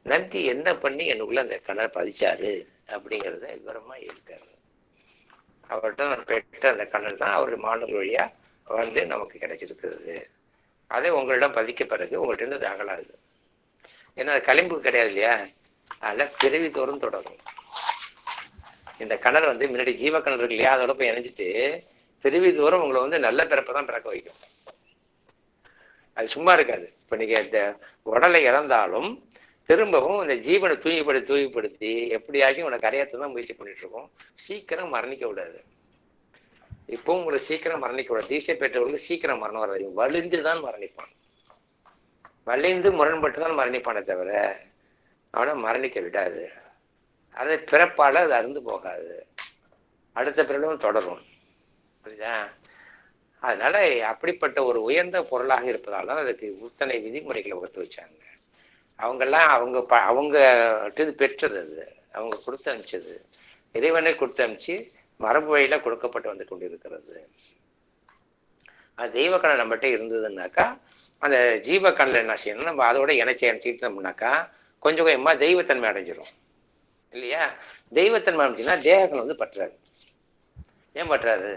நந்தி என்ன பண்ணி எனக்குள்ள அந்த கனலை பதிச்சாரு அப்படிங்கிறத விவரமா இருக்காரு. அவர்கிட்ட நான் பெற்ற அந்த கனல் தான் அவருடைய மாணவர் வழியா நமக்கு கிடைச்சிருக்கிறது. அதை உங்களிடம் பதிக்க பிறகு உங்கள்கிட்ட இருந்து அது அகலாது. ஏன்னா அது களிம்பு கிடையாது இல்லையா? அதில் பிறவி தோறும் தொடரும். இந்த கனல் முன்னாடி ஜீவக்கணல் இருக்கு இல்லையா, அதோட போய் இணைஞ்சிட்டு பிறவி தோறும் உங்களை நல்ல பிறப்பை தான் பிறக்க வைக்கும். அது சும்மா இருக்காது. இப்ப நீங்க இந்த உடலை இறந்தாலும் திரும்பவும் இந்த ஜீவனை தூய்மைப்படுத்தி எப்படியாச்சும் உனக்கு கரையாற்ற தான் முயற்சி பண்ணிட்டு இருக்கோம். சீக்கிரம் மரணிக்க விடாது. இப்போ உங்களுக்கு சீக்கிரம் மரணிக்க விடாது. தீட்சை பெற்றவர்களுக்கு சீக்கிரம் மரணம் வராது. வலிந்து தான் மரணிப்பான். வலிந்து முரண்பட்டு தான் மரணிப்பானே தவிர அவனை மரணிக்க விடாது. அதை பிறப்பால அது அருந்து போகாது. அடுத்த பிறலும் தொடரும். புரியுதா? அதனால அப்படிப்பட்ட ஒரு உயர்ந்த பொருளாக இருப்பதால் தான் அதுக்கு இத்தனை விதிமுறைகளை வகுத்து வச்சாங்க. அவங்கெல்லாம் அவங்க பெற்றது. அது அவங்க கொடுத்து அனுப்பிச்சது. இறைவனை கொடுத்து அனுப்பிச்சு மரபு வழியில கொடுக்கப்பட்டு வந்து கொண்டிருக்கிறது. அது தெய்வக்கணல் நம்மகிட்ட இருந்ததுன்னாக்கா அந்த ஜீவக்கணல் என்ன செய்யணும்? நம்ம அதோட இணைச்சிட்டோம்னாக்கா கொஞ்சம் கொஞ்சமா தெய்வத்தன்மை அடைஞ்சிடும் இல்லையா? தெய்வத்தன்மை அடைஞ்சுன்னா தேகக்கணல் பற்றாது. ஏன் பற்றாது?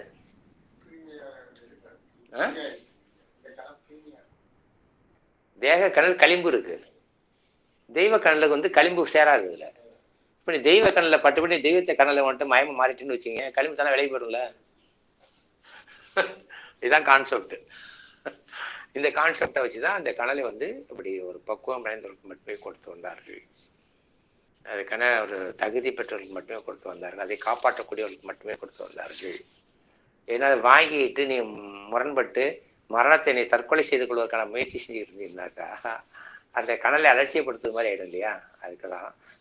தேக கணல் களிம்பு இருக்கு. தெய்வ கணலுக்கு வந்து களிம்பு சேராது இதுல. இப்ப நீ தெய்வ கண்ணில் பட்டுப்பட்டு தெய்வத்தை கண்ணில் வந்துட்டு மயமா மாறிட்டுன்னு வச்சுங்க, களிம்பு தானே விலகி போயிடும்ல. இதுதான் கான்செப்ட். இந்த கான்செப்டை வச்சுதான் அந்த கணலை வந்து இப்படி ஒரு பக்குவம் அடைந்தவர்களுக்கு மட்டுமே கொடுத்து வந்தார்கள். அதுக்கான ஒரு தகுதி பெற்றவர்களுக்கு மட்டுமே கொடுத்து வந்தார்கள். அதை காப்பாற்றக்கூடியவர்களுக்கு மட்டுமே கொடுத்து வந்தார்கள். ஏன்னா வாங்கிட்டு நீ முரண்பட்டு மரணத்தை நீ தற்கொலை செய்து கொள்வதற்கான முயற்சி செஞ்சுட்டு இருந்தீங்கன்னாக்கா அந்த கணலை அலட்சியப்படுத்துறது மாதிரி ஆயிடும் இல்லையா.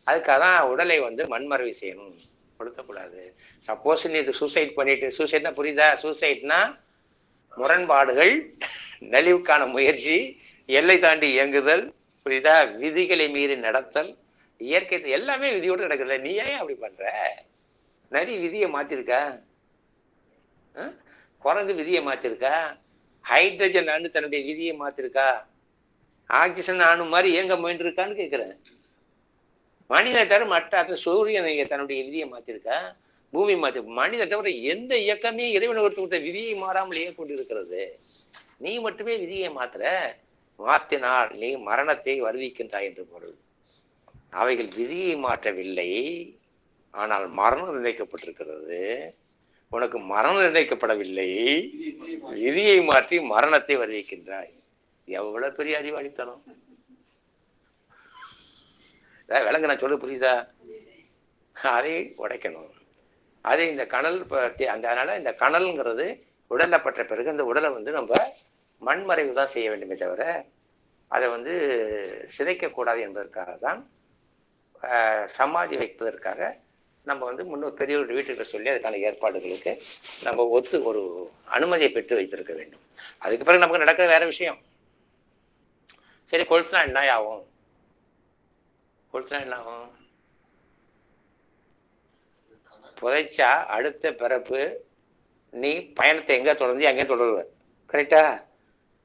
அதுக்காக தான் உடலை வந்து மண்மறைவு செய்யணும், கொடுத்தக்கூடாது. சப்போஸ் நீ இது சூசைட் பண்ணிட்டு, சூசைட்னா புரியுதா? சூசைட்னா முரண்பாடுகள், நலிவுக்கான முயற்சி, எல்லை தாண்டி இயங்குதல், புரியுதா? விதிகளை மீறி நடத்தல், இயற்கை எல்லாமே விதியோடு நடக்குது. நீ ஏன் அப்படி பண்ற? நரி விதியை மாத்திருக்கா? குரங்கு விதியை மாத்திருக்கா? ஹைட்ரஜன் அணு தன்னுடைய விதியை மாத்திருக்கா? ஆக்சிஜன் அணு மாதிரி இயங்க முயன்று இருக்கான்னு கேட்கிறேன். மனிதனை தவிர மற்ற சூரியன் தன்னுடைய விதியை மாத்திருக்கா? பூமி மாத்தி. மனிதனை தவிர எந்த இயக்கமே இறைவனை கொடுத்த விதியை மாறாமல் இயக்கொண்டு இருக்கிறது. நீ மட்டுமே விதியை மாற்றினால் நீ மரணத்தை வருவிக்கின்றாய் என்று பொருள். அவைகள் விதியை மாற்றவில்லை, ஆனால் மரணம் நிர்ணயிக்கப்பட்டிருக்கிறது. உனக்கு மரணம் நிர்ணயிக்கப்படவில்லை, விதியை மாற்றி மரணத்தை வருவிக்கின்றாய். எவ்வளவு பெரிய அறிவாளித்தனம்! விலங்கு நான் சொல்ல புரியுதா? அதை உடைக்கணும். அது இந்த கணல் அதனால இந்த கணல்ங்கிறது உடல்ல பற்ற பிறகு அந்த உடலை வந்து நம்ம மண்மறைவு தான் செய்ய வேண்டுமே தவிர அதை வந்து சிதைக்க கூடாது என்பதற்காக தான் சமாதி வைப்பதற்காக நம்ம வந்து முன்னோர் பெரியவர்கள் வீட்டுக்கு சொல்லி அதுக்கான ஏற்பாடுகளுக்கு நம்ம ஒரு அனுமதியை பெற்று வைத்திருக்க வேண்டும். அதுக்கு பிறகு நமக்கு நடக்கிற வேற விஷயம். சரி, கொளுத்துனா என்ன ஆகும்? என்ன ஆகும்? புதைச்சா அடுத்த பிறப்பு நீ பயணத்தை எங்க தொடர்ந்து அங்கே தொடருவ. கரெக்டா?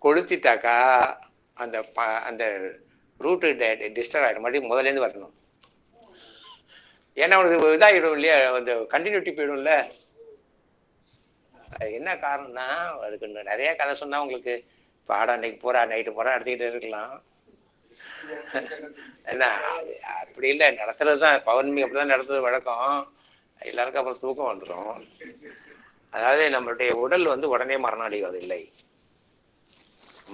கொளுத்திட்டாக்கா அந்த அந்த ரூட்டு டிஸ்டர்ப் ஆயிடும், மறுபடியும் முதல்ல இருந்து வரணும். ஏன்னா உனக்கு இதாகிடும் இல்லையா, அந்த கண்டினியூட்டி போயிடும்ல. என்ன காரணம்னா அதுக்கு நிறைய கதை சொன்னா உங்களுக்கு பாடம் அன்னைக்கு போறா நைட்டு போறா எடுத்துக்கிட்டே இருக்கலாம். என்ன அப்படி இல்லை, நடத்துறதுதான் பௌர்ணமி அப்படிதான் நடத்துறது வழக்கம். எல்லாருக்கும் அப்புறம் தூக்கம் வந்துடும். அதாவது நம்மளுடைய உடல் வந்து உடனே மரணம் அடைவதில்லை.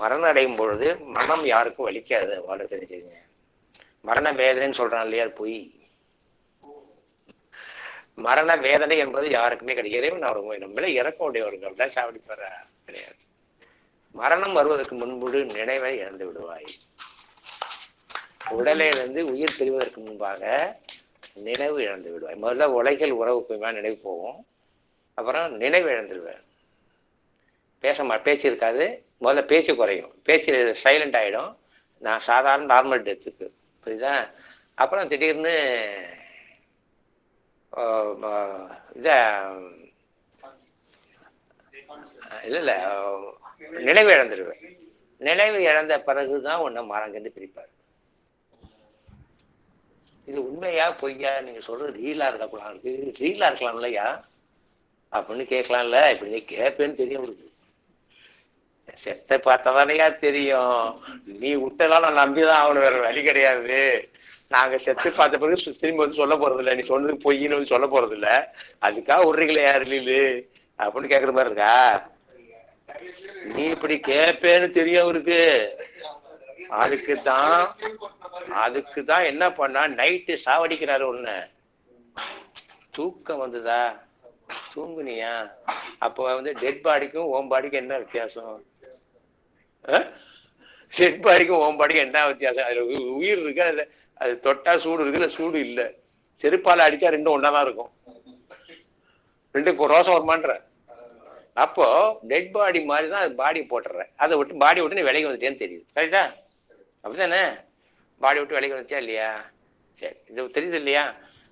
மரணம் அடையும் பொழுது மரணம் யாருக்கும் வலிக்காது. வாழ தெரிஞ்சுங்க. மரண வேதனைன்னு சொல்றான் இல்லையா, அது பொய். மரண வேதனை என்பது யாருக்குமே கிடையாது. இறைவன் அவர் நம்மள இறக்க உடையவர்கள் அப்படின்னா சாவடிப்பார கிடையாது. மரணம் வருவதற்கு முன்பு நினைவை இழந்து விடுவாய். உடலிலிருந்து உயிர் பிரிவதற்கு முன்பாக நினைவு இழந்து விடுவாய். முதல்ல உலகில் உறவுக்கு நினைவு போகும், அப்புறம் நினைவு இழந்துடுவேன். பேச்சு இருக்காது. முதல்ல பேச்சு குறையும், பேச்சு சைலண்ட் ஆகிடும். நான் சாதாரண நார்மல் டெத்துக்கு, புரியுதா? அப்புறம் திடீர்னு இல்லை நினைவு இழந்துடுவேன். நினைவு இழந்த பிறகுதான் உன்னை மரங்கன்னு பிரிப்பார். இது உண்மையா பொய்யா? நீங்க சொல்றது ரீலா இருக்கக்கூடாது, ரீலா இருக்கலாம் இல்லையா அப்படின்னு கேட்கலாம்ல. இப்படி நீ கேட்பேன்னு தெரியும். உங்களுக்கு செத்த பார்த்தாதானையா தெரியும். நீ விட்டலாம் நான் நம்பிதான் அவனு, வேற வழி கிடையாது. நாங்க செத்து பார்த்த பிறகு திரும்பி வந்து சொல்ல போறது இல்லை, நீ சொன்னது பொய்ன்னு வந்து சொல்ல போறது இல்லை. அதுக்காக விடுறீங்களே யார் ரீலு அப்படின்னு கேட்கற மாதிரி இருக்கா? நீ இப்படி கேட்பேன்னு தெரியும் அவருக்கு. அதுக்குதான் என்ன பண்ணா நைட்டு சாவடிக்கிறாரு. ஒண்ணு தூக்கம் வந்துதா, தூங்குனியா? அப்போ வந்து டெட் பாடிக்கும் ஓம் பாடிக்கும் என்ன வித்தியாசம்? டெட் பாடிக்கும் ஓம் பாடிக்கும் என்ன வித்தியாசம்? அதுல உயிர் இருக்கு, அதுல அது தொட்டா சூடு இருக்கு, இல்ல சூடு இல்லை. செருப்பால அடிச்சா ரெண்டும் ஒன்னாதான் இருக்கும். ரெண்டும் ரோசம் வருமான்ற. அப்போ டெட் பாடி மாதிரிதான் அது பாடி போட்டுறேன். அதை விட்டு பாடி விட்டு நீ விலகி வந்துட்டேன்னு தெரியுது. கரெக்டா? அப்படித்தானே? பாடி விட்டு விலகி வந்துச்சா இல்லையா? சரி, இது தெரியுது இல்லையா?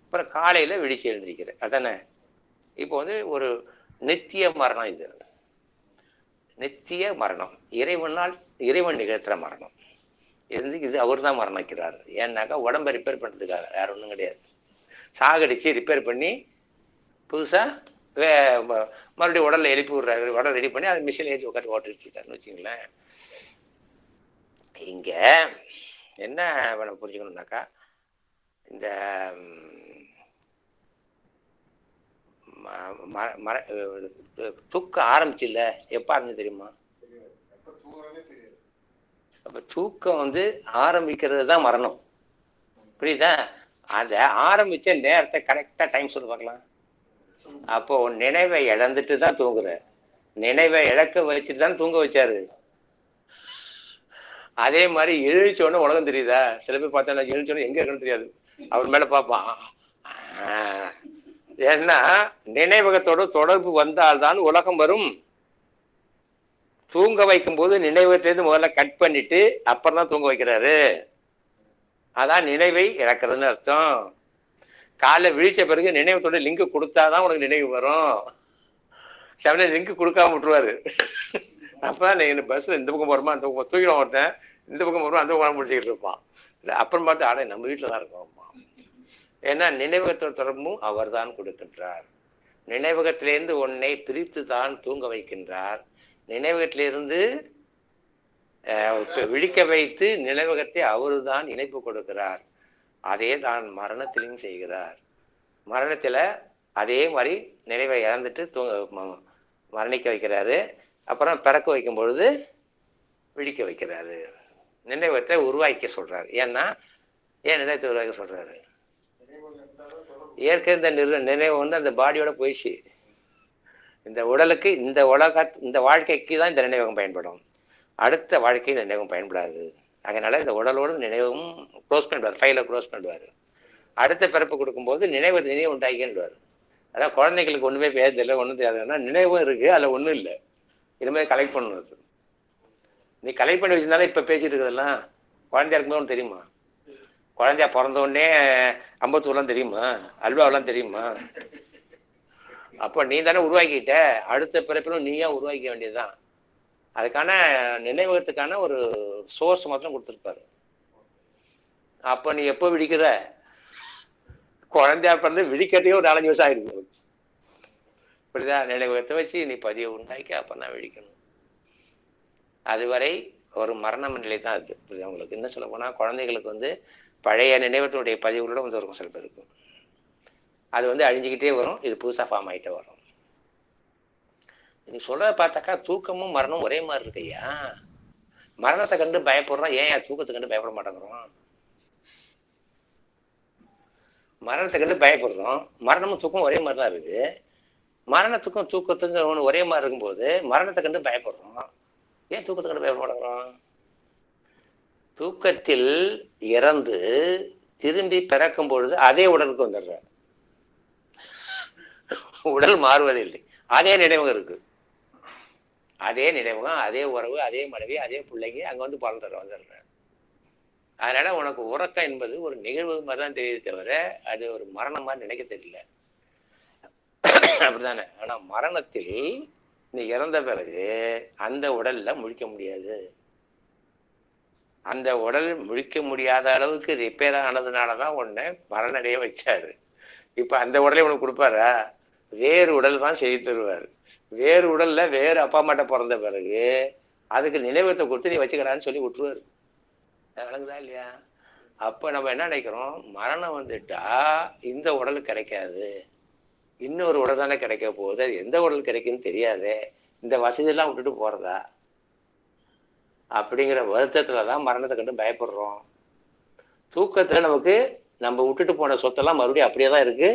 அப்புறம் காலையில விழிச்சு எழுந்திருக்கிறேன், அதானே? இப்போ வந்து ஒரு நித்திய மரணம். இது நித்திய மரணம், இறைவன் நிகழ்த்துற மரணம். இது அவர் தான் மரணிக்கிறார். ஏன்னாக்கா உடம்பை ரிப்பேர் பண்ணுறதுக்காக, வேற ஒன்றும் கிடையாது. சாகடிச்சு ரிப்பேர் பண்ணி புதுசா மறுபடியும் உடல்ல எழுப்பி விடுறாரு. உடல் ரெடி பண்ணி அதை மிஷின் ஏற்றி உட்காந்து ஓட்டிட்டு இருக்காருன்னு வச்சுங்களேன். இங்க என்ன நம்ம புரிஞ்சுக்கணும்னாக்கா, இந்த தூக்கம் ஆரம்பிச்சுல்ல, எப்ப ஆரம்பிச்சு தெரியுமா? அப்ப தூக்கம் வந்து ஆரம்பிக்கிறது தான் மரணம். புரியுதா? அத ஆரம்பிச்ச நேரத்தை கரெக்டா டைம் சொல்லி பார்க்கலாம். அப்போ நினைவை இழந்துட்டு தான் தூங்குற. நினைவை இழக்க வச்சுட்டு தான் தூங்க வச்சாரு. அதே மாதிரி எழுச்சோன்னு உலகம் தெரியுதா? சில பேர் பார்த்தா எழுச்சோன்னு எங்க இருக்குன்னு தெரியாது, அவர் மேல பார்ப்பான். ஏன்னா நினைவகத்தோட தொடர்பு வந்தால்தான் உலகம் வரும். தூங்க வைக்கும் போது நினைவகத்திலிருந்து முதல்ல கட் பண்ணிட்டு அப்புறம் தான் தூங்க வைக்கிறாரு. அதான் நினைவை இழக்கிறதுன்னு அர்த்தம். காலைல விழிச்ச பிறகு நினைவத்தோட லிங்க் கொடுத்தாதான் உனக்கு நினைவு வரும். சில லிங்க் கொடுக்காம விட்டுருவாரு. அப்பதான் நீங்க பஸ்ல இந்த பக்கம் போறோமா அந்த பக்கம் தூக்கிடும் ஒருத்தன், இந்த பக்கம் போறோமா அந்த பக்கம் முடிச்சுக்கிட்டு இருப்பான். அப்புறம் பார்த்து ஆட நம்ம வீட்டுல தான் இருக்கோம். ஏன்னா நினைவகத்தோட தொடர்பும் அவர் தான் கொடுக்கின்றார். நினைவகத்திலிருந்து உன்னை பிரித்து தான் தூங்க வைக்கின்றார். நினைவகத்திலிருந்து விழிக்க வைத்து நினைவகத்தை அவரு தான் இணைப்பு கொடுக்கிறார். அதே தான் மரணத்திலையும் செய்கிறார். மரணத்துல அதே மாதிரி நினைவை இழந்துட்டு மரணிக்க வைக்கிறாரு. அப்புறம் பிறக்க வைக்கும் பொழுது விழிக்க வைக்கிறாரு. நினைவகத்தை உருவாக்க சொல்றாரு. ஏன்னா ஏன் நினைவத்தை உருவாக்க சொல்றாரு? ஏற்கனவே இந்த நினைவு வந்து அந்த பாடியோட போயிடுச்சு. இந்த உடலுக்கு இந்த வாழ்க்கைக்கு தான் இந்த நினைவகம் பயன்படும். அடுத்த வாழ்க்கை இந்த நினைவகம் பயன்படாது. அதனால இந்த உடலோடு நினைவும் க்ளோஸ் பண்ணிடுவார், ஃபைலை க்ளோஸ் பண்ணிடுவார். அடுத்த பிறப்பு கொடுக்கும்போது நினைவு உண்டாக்கிடுவார். அதான் குழந்தைங்களுக்கு ஒண்ணுமே பேச தெரியல, ஒன்றும் தெரியாதுன்னா நினைவும் இருக்கு, அதில் ஒன்றும் இல்லை, இனிமேல் கலெக்ட் பண்ணணும். நீ கலெக்ட் பண்ணி வச்சிருந்தாலும் இப்போ பேசிட்டு இருக்கிறதெல்லாம் குழந்தையா இருக்கும்போது ஒன்று தெரியுமா? குழந்தையா பிறந்த உடனே அம்பத்தூர்லாம் தெரியுமா? அல்வாவெல்லாம் தெரியுமா? அப்போ நீ தானே உருவாக்கிட்ட. அடுத்த பிறப்பிலும் நீயா உருவாக்க வேண்டியதுதான். அதுக்கான நினைவகத்துக்கான ஒரு சோர்ஸ் மாத்திரம் கொடுத்துருப்பாரு. அப்ப நீ எப்போ விழிக்கிற? குழந்தையா பிறந்து விழிக்கிறதுக்கே ஒரு 4-5 வருஷம் ஆயிருக்கு. புரியுதா? நினைவகத்தை வச்சு நீ பதிவை உண்டாக்கி அப்பதான் விழிக்கணும். அதுவரை ஒரு மரண நிலை தான் அது. புரியுதா உங்களுக்கு? என்ன சொல்ல போனா குழந்தைகளுக்கு வந்து பழைய நினைவகத்தினுடைய பதிவுகளோட வந்து இருக்கும். சில பேருக்கு அது வந்து அழிஞ்சுக்கிட்டே வரும், இது புதுசா ஃபார்ம் ஆகிட்டே வரும். நீ சொல்றத பார்த்தாக்கா தூக்கமும் மரணமும் ஒரே மாதிரி இருக்கையா? மரணத்தை கண்டு பயப்படுறோம், ஏன் தூக்கத்தை கண்டு பயப்பட மாட்டேங்கிறோம்? மரணத்தை கண்டு பயப்படுறோம், மரணமும் தூக்கம் ஒரே மாதிரி தான் இருக்கு. மரணத்துக்கும் தூக்கத்துக்கும் ஒன்று ஒரே மாதிரி இருக்கும்போது மரணத்தை கண்டு பயப்படுறோம், ஏன் தூக்கத்தை கண்டு பயப்பட மாட்டேங்கிறோம்? தூக்கத்தில் இறந்து திரும்பி பிறக்கும் பொழுது அதே உடலுக்கு வந்துடுற, உடல் மாறுவதில்லை, அதே நினைவகம் இருக்கு, அதே நினைவகம், அதே உறவு, அதே மனைவி, அதே பிள்ளைங்க அங்க வந்து வந்துடுறேன். அதனால உனக்கு உறக்கம் என்பது ஒரு நிகழ்வு மாதிரி தான் தெரியுது தவிர அது ஒரு மரணம் மாதிரி நினைக்க தெரியல. அப்படித்தானே? ஆனா மரணத்தில் நீ இறந்த பிறகு அந்த உடல்ல முழிக்க முடியாது. அந்த உடல் முழிக்க முடியாத அளவுக்கு ரிப்பேர் ஆனதுனாலதான் உன்னை மரணடைய வச்சாரு. இப்ப அந்த உடலை உனக்கு கொடுப்பாரா? வேறு உடல் தான் செய்து தருவார். வேறு உடல்ல வேறு அப்பா அம்மாட்ட பிறந்த பிறகு அதுக்கு நினைவகத்தை கொடுத்து நீ வச்சுக்கடான்னு சொல்லி விட்டுருவாரு. விளங்குதா இல்லையா? அப்ப நம்ம என்ன நினைக்கிறோம்? மரணம் வந்துட்டா இந்த உடல் கிடைக்காது, இன்னொரு உடல் தானே கிடைக்க போகுது, அது எந்த உடல் கிடைக்குன்னு தெரியாது, இந்த வசதியெல்லாம் விட்டுட்டு போறதா அப்படிங்கிற வருத்தத்துலதான் மரணத்தை கண்டு பயப்படுறோம். தூக்கத்துல நமக்கு நம்ம விட்டுட்டு போன சொத்தெல்லாம் மறுபடியும் அப்படியே தான் இருக்கு,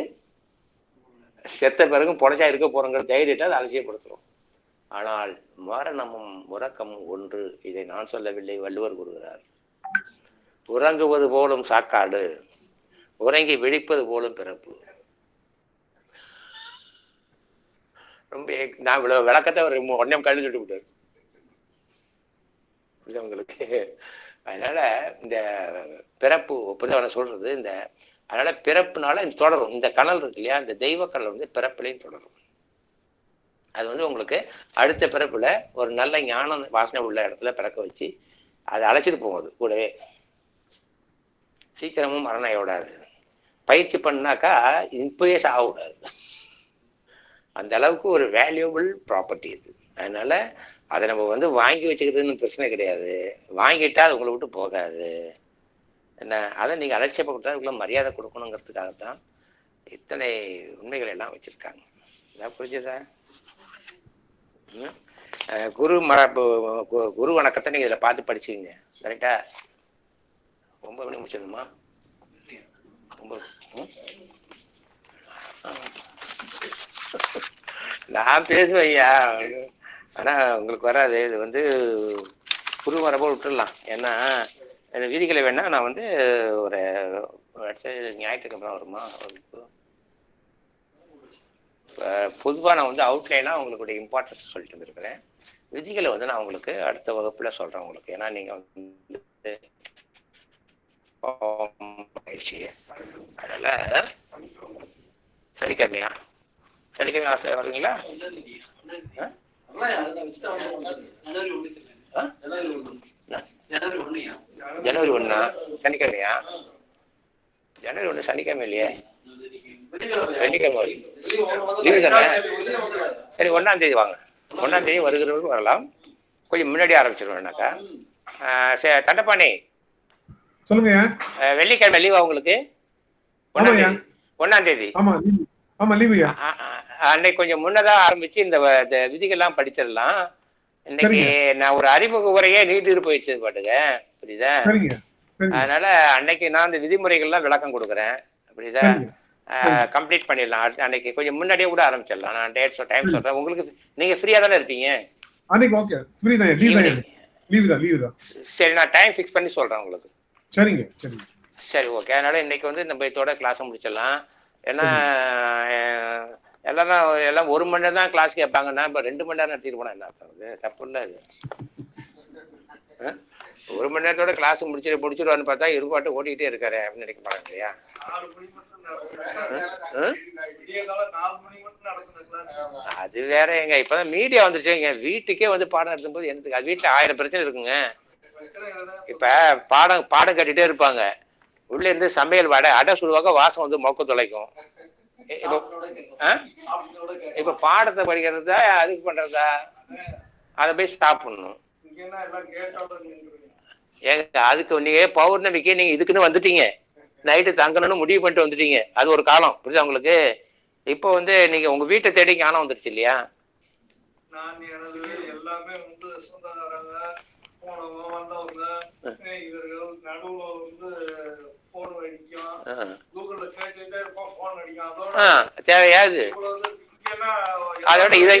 செத்த பிறகும் பொழைச்சா இருக்க போறோங்கிற தைரியத்தை அதை அலட்சியப்படுத்துறோம். ஆனால் மரணமும் உறக்கமும் ஒன்று, இதை நான் சொல்லவில்லை, வள்ளுவர் கூறுகிறார். உறங்குவது போலும் சாக்காடு, உறங்கி விழிப்பது போலும் பிறப்பு. ரொம்ப நான் விளக்கத்தை ஒரு ஒன்னே கழுவி சுட்டு விட்டாரு உங்களுக்கு. அதனால இந்த பிறப்பு ஒப்புதான் சொல்றது. இந்த அதனால பிறப்புனால இந்த தொடரும், இந்த கனல் இருக்கு இல்லையா, இந்த தெய்வ கனல் வந்து பிறப்புலையும் தொடரும். அது வந்து உங்களுக்கு அடுத்த பிறப்புல ஒரு நல்ல ஞானம் வாசனை உள்ள இடத்துல பிறக்க வச்சு அதை அழைச்சிட்டு போகுது கூடவே. சீக்கிரமும் மரணம் ஆகக்கூடாது. பயிற்சி பண்ணாக்கா இப்பயே சாகக்கூடாது. அந்த அளவுக்கு ஒரு வேல்யூபிள் ப்ராப்பர்ட்டி இது. அதனால அதை நம்ம வந்து வாங்கி வச்சுக்கிறதுன்னு பிரச்சனை கிடையாது. வாங்கிட்டா அது உங்களை விட்டு போகாது. என்ன அதை நீங்கள் அலட்சியப்பட்டா மரியாதை கொடுக்கணுங்கிறதுக்காகத்தான் இத்தனை உண்மைகள் எல்லாம் வச்சிருக்காங்க. இதான் புரிஞ்சுதா? குரு குரு வணக்கத்தை நீங்கள் இதில் பார்த்து படிச்சுக்கங்க. கரெக்டா? 9 மணி முடிச்சிடணுமா? 9. நான் பேசுவேன் ஐயா, ஆனால் உங்களுக்கு வராது. இது வந்து குரு வரப்போ விட்டுடலாம். ஏன்னா விதிகளை வேணா நான் வந்து ஒரு அடுத்த ஞாயிற்றுக்கிழமை வருமா பொதுவாக நான் வந்து அவுட்லைனாக உங்களுடைய இம்பார்ட்டன்ஸ் சொல்லிட்டு வந்துருக்கிறேன். விதிகளை வந்து நான் உங்களுக்கு அடுத்த வகுப்புல சொல்றேன் உங்களுக்கு. ஏன்னா நீங்க வந்து அதனால சனிக்கிழமையா ஆசை வருவீங்களா? ஜனவரி 1 சனிக்கிழமையா? ஜனவரி 1 சனிக்கிழமை இல்லையே, வெள்ளிக்கிழமை லீவு தானே? சரி, 1ஆம் தேதி வாங்க. 1ஆம் தேதி வருகிறவர்கள் வரலாம். கொஞ்சம் முன்னாடி ஆரம்பிச்சிருவேன்னாக்கா. தண்டபாணி சொல்லுங்க. வெள்ளிக்கிழமை லீவா உங்களுக்கு? 1ஆம் தேதி அன்னைக்கு கொஞ்சம் முன்னதா ஆரம்பிச்சு இந்த விதிகள்லாம் படிச்சிடலாம். இன்னைக்கு நான் ஒரு அறிமுக உரையே நீட்டு போயிடுச்சு பாட்டுங்க, புரியுதா? அதனால அன்னைக்கு நான் இந்த விதிமுறைகள்லாம் விளக்கம் கொடுக்குறேன், புரியுதா? கம்ப்ளீட் பண்ணிடலாம். அன்னைக்கு கொஞ்சம் முன்னாடியே கூட ஆரம்பிச்சிடலாம். நான் டேட் டைம் சொல்றேன் உங்களுக்கு. நீங்க ஃப்ரீயா தானே இருப்பீங்க? சரி, நான் டைம் ஃபிக்ஸ் பண்ணி சொல்றேன் உங்களுக்கு. சரிங்க, சரி, ஓகே. அதனால இன்னைக்கு வந்து நம்ம இதோட கிளாஸை முடிச்சிடலாம். ஏன்னா எல்லாம் 1 மணி நேரம் தான் கிளாஸ் கேட்பாங்கன்னா இப்போ 2 மணி நேரம் நடத்திட்டு போனா என்ன அர்த்தம்? அது தப்பு இல்லை. அது 1 மணி நேரத்தோட கிளாஸ் முடிச்சிருவான்னு பார்த்தா இருபாட்டு ஓடிக்கிட்டே இருக்காரு அப்படின்னு நினைக்க மாட்டாங்க இல்லையா? அது வேற எங்க. இப்பதான் மீடியா வந்துருச்சு. எங்க வீட்டுக்கே வந்து பாடம் நடத்தும் போது எனக்கு அது வீட்டுல 1000 பிரச்சனை இருக்குங்க. இப்ப பாடம் கட்டிட்டே இருப்பாங்க, உள்ள இருந்து சமையல் அடை சுடுவாங்க, வாசம் வந்து மொக்க தொலைக்கும். இப்ப பாடத்தை படிக்கிறதா அதுக்கு பண்றதா? அதை போய் ஸ்டாப் பண்ணணும். ஏங்க அதுக்கு நீங்க பௌர்ணமிக்கு நீங்க இதுக்குன்னு வந்துட்டீங்க, நைட்டு தங்கணும்னு முடிவு பண்ணிட்டு வந்துட்டீங்க. அது ஒரு காலம், புரியுதா உங்களுக்கு? இப்போ வந்து நீங்க உங்க வீட்டை தேடி ஞானம் வந்துருச்சு இல்லையா? எல்லாமே வந்து சொந்தக்காரங்க வந்தவங்க ஸ்நேகிதர்கள் நடுவுல வந்து போன் அடிக்கும், கூகுள்ல கேட்டுட்டே இருப்போம், போன் அடிக்கும். தேவையாது. அதோட இதை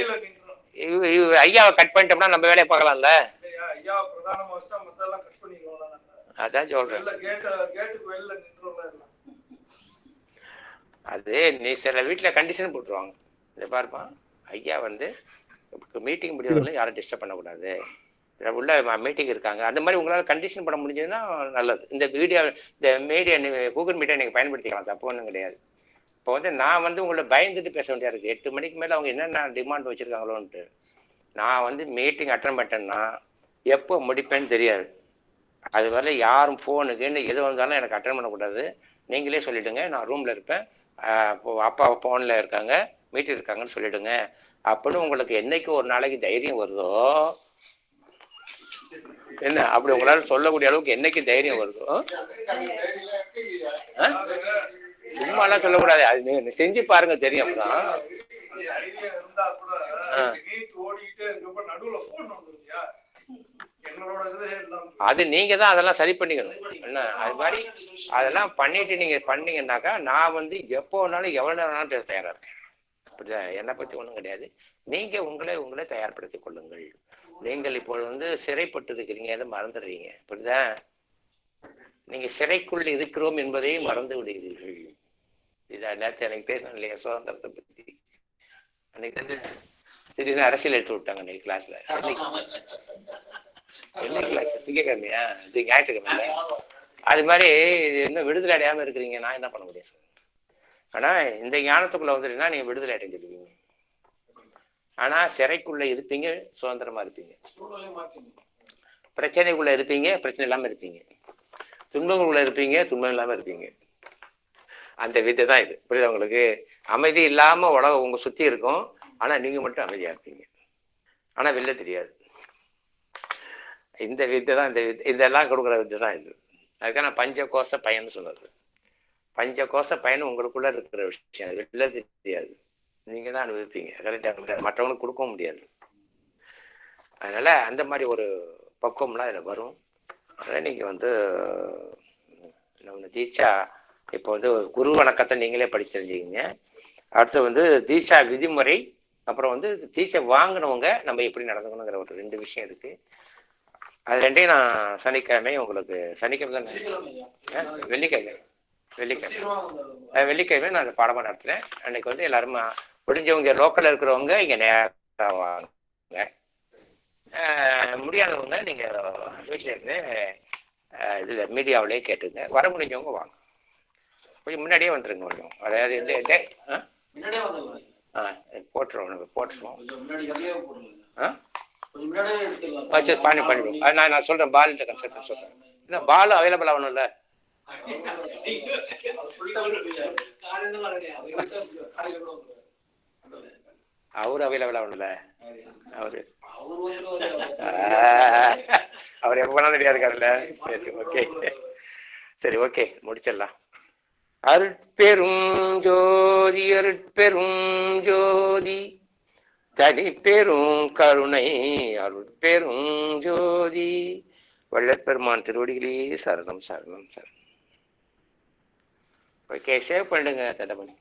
ஐயாவை கட் பண்ணிட்டோம்னா நம்ம வேலையை பார்க்கலாம்ல. ஐயா பிரதானமா வச்சா மத்தெல்லாம் கட் பண்ணிடுவோம். அதான் சொல்றேன். அது நீ சில வீட்டுல கண்டிஷன் போட்டுருவாங்க. இதை பாருப்பா, ஐயா வந்து மீட்டிங் முடியறதுல யாரும் டிஸ்டர்ப் பண்ணக்கூடாது, உள்ள மீட்டிங் இருக்காங்க, அந்த மாதிரி உங்களால் கண்டிஷன் பண்ண முடிஞ்சதுன்னா நல்லது. இந்த வீடியோ இந்த மீடியா கூகுள் மீடியா நீங்கள் பயன்படுத்திக்கலாம், தப்பு ஒன்றும் கிடையாது. இப்போ வந்து நான் வந்து உங்களை பயந்துட்டு பேச வேண்டியா இருக்குது. 8 மணிக்கு மேலே அவங்க என்னென்ன டிமாண்ட் வச்சுருக்காங்களோன்ட்டு. நான் வந்து மீட்டிங் அட்டன் பண்ணிட்டேன்னா எப்போ முடிப்பேன்னு தெரியாது. அது வரல யாரும் ஃபோனுக்குன்னு எது வந்தாலும் எனக்கு அட்டன் பண்ணக்கூடாது. நீங்களே சொல்லிவிடுங்க, நான் ரூமில் இருப்பேன், அப்பா ஃபோனில் இருக்காங்க, மீட்டிங் இருக்காங்கன்னு சொல்லிவிடுங்க. அப்படின்னு உங்களுக்கு என்னைக்கு ஒரு நாளைக்கு தைரியம் வருதோ, என்ன அப்படி உங்களால சொல்லக்கூடிய அளவுக்கு என்னைக்கு தைரியம் வருதோ, சும்மாலாம் சொல்லக்கூடாது. அது நீங்க செஞ்சு பாருங்க, தெரியும். அது நீங்க தான் அதெல்லாம் சரி பண்ணிக்கணும். என்ன அது மாதிரி அதெல்லாம் பண்ணிட்டு நீங்க பண்ணீங்கன்னாக்கா நான் வந்து எப்போ வேணாலும் எவ்வளவு நேரம் வேணாலும் பேச தயாரா இருக்கேன். அப்படியா? என்னை பத்தி ஒன்றும் கிடையாது. நீங்க உங்களே தயார்படுத்திக் கொள்ளுங்கள். நீங்கள் இப்போ வந்து சிறைப்பட்டு இருக்கிறீங்க, அதை மறந்துடுறீங்க, புரியுதா? நீங்க சிறைக்குள் இருக்கிறோம் என்பதை மறந்து விடுகிறீர்கள். இதான் நேற்று எனக்கு பேசணும் இல்லையா சுதந்திரத்தை பத்தி. அன்னைக்கு வந்து திடீர்னு அரசியல் எடுத்து விட்டாங்க அன்னைக்கு கிளாஸ்ல. என்ன கிளாஸ்? திங்கக்கிழமையா? இது ஞாயிற்றுக்கிழமை. அது மாதிரி இன்னும் விடுதலை அடையாம இருக்கிறீங்க, நான் என்ன பண்ண முடியும்? ஆனா இந்த ஞானத்துக்குள்ள வந்துட்டீங்கன்னா நீங்க விடுதலை அடைஞ்சிருவீங்க. ஆனா சிறைக்குள்ள இருப்பீங்க, சுதந்திரமா இருப்பீங்க. பிரச்சனைக்குள்ள இருப்பீங்க, பிரச்சனை இல்லாம இருப்பீங்க. துன்பங்களுக்குள்ள இருப்பீங்க, துன்பம் இல்லாம இருப்பீங்க. அந்த வித்தை தான் இது, புரியுதா உங்களுக்கு? அமைதி இல்லாம உலகம் உங்க சுத்தி இருக்கும், ஆனா நீங்க மட்டும் அமைதியா இருப்பீங்க. ஆனா வெளில தெரியாது. இந்த வித்தை தான், இதெல்லாம் கொடுக்குற வித்தை தான் இது. அதுக்காக நான் பஞ்சகோச பயன் சொல்றது. பஞ்சகோச பயன் உங்களுக்குள்ள இருக்கிற விஷயம், அது வெளில தெரியாது, நீங்க தான் அனுபவிப்பீங்க. கரெக்டாக மற்றவங்களுக்கு கொடுக்கவும் முடியாது. அதனால அந்த மாதிரி ஒரு பக்குவம்லாம் அதில் வரும். அதனால் நீங்கள் வந்து நம்ம தீட்சா இப்போ வந்து குரு வணக்கத்தை நீங்களே படிச்சு தெரிஞ்சுக்கிங்க. அடுத்து வந்து தீட்சா விதிமுறை, அப்புறம் வந்து தீட்சை வாங்கினவங்க நம்ம எப்படி நடந்துக்கணுங்கிற ஒரு 2 விஷயம் இருக்கு. அது 2ஐயும் நான் சனிக்கிழமை உங்களுக்கு, சனிக்கிழமை தான், வெள்ளிக்கிழமை நான் அந்த பாடமாக நடத்துகிறேன். அன்னைக்கு வந்து எல்லாரும் முடிஞ்சவங்க லோக்கலில் இருக்கிறவங்க இங்கே நேராக வாங்க, முடியாதவங்க நீங்கள் வீட்டில் இருந்து இதில் மீடியாவிலே கேட்டுங்க. வர முடிஞ்சவங்க வாங்க, கொஞ்சம் முன்னாடியே வந்துடுங்க. கொஞ்சம் அதாவது போட்டுருவோம், நம்ம போட்டுருவோம். சரி பண்ணிடுவோம். நான் சொல்கிறேன், பாலிட்ட கன்சல்ட் சொல்கிறேன். இல்லை பால் அவைலபிள் ஆகணும்ல. அவரு அவைலபிள் ஆகணும்ல. அவர் எப்ப வேணாலும் ரெடியா இருக்காருல்ல. சரி ஓகே, சரி ஓகே, முடிச்சிடலாம். அருட்பெரும் ஜோதி, அருட்பெரும் ஜோதி, தனிப்பெரும் கருணை, அருட்பெரும் ஜோதி. வள்ளற்பெருமான் திருவடிகளே சரணம் சரணம் சரணம். ஓகே, சேவ் பண்ணுங்க தண்டமணி.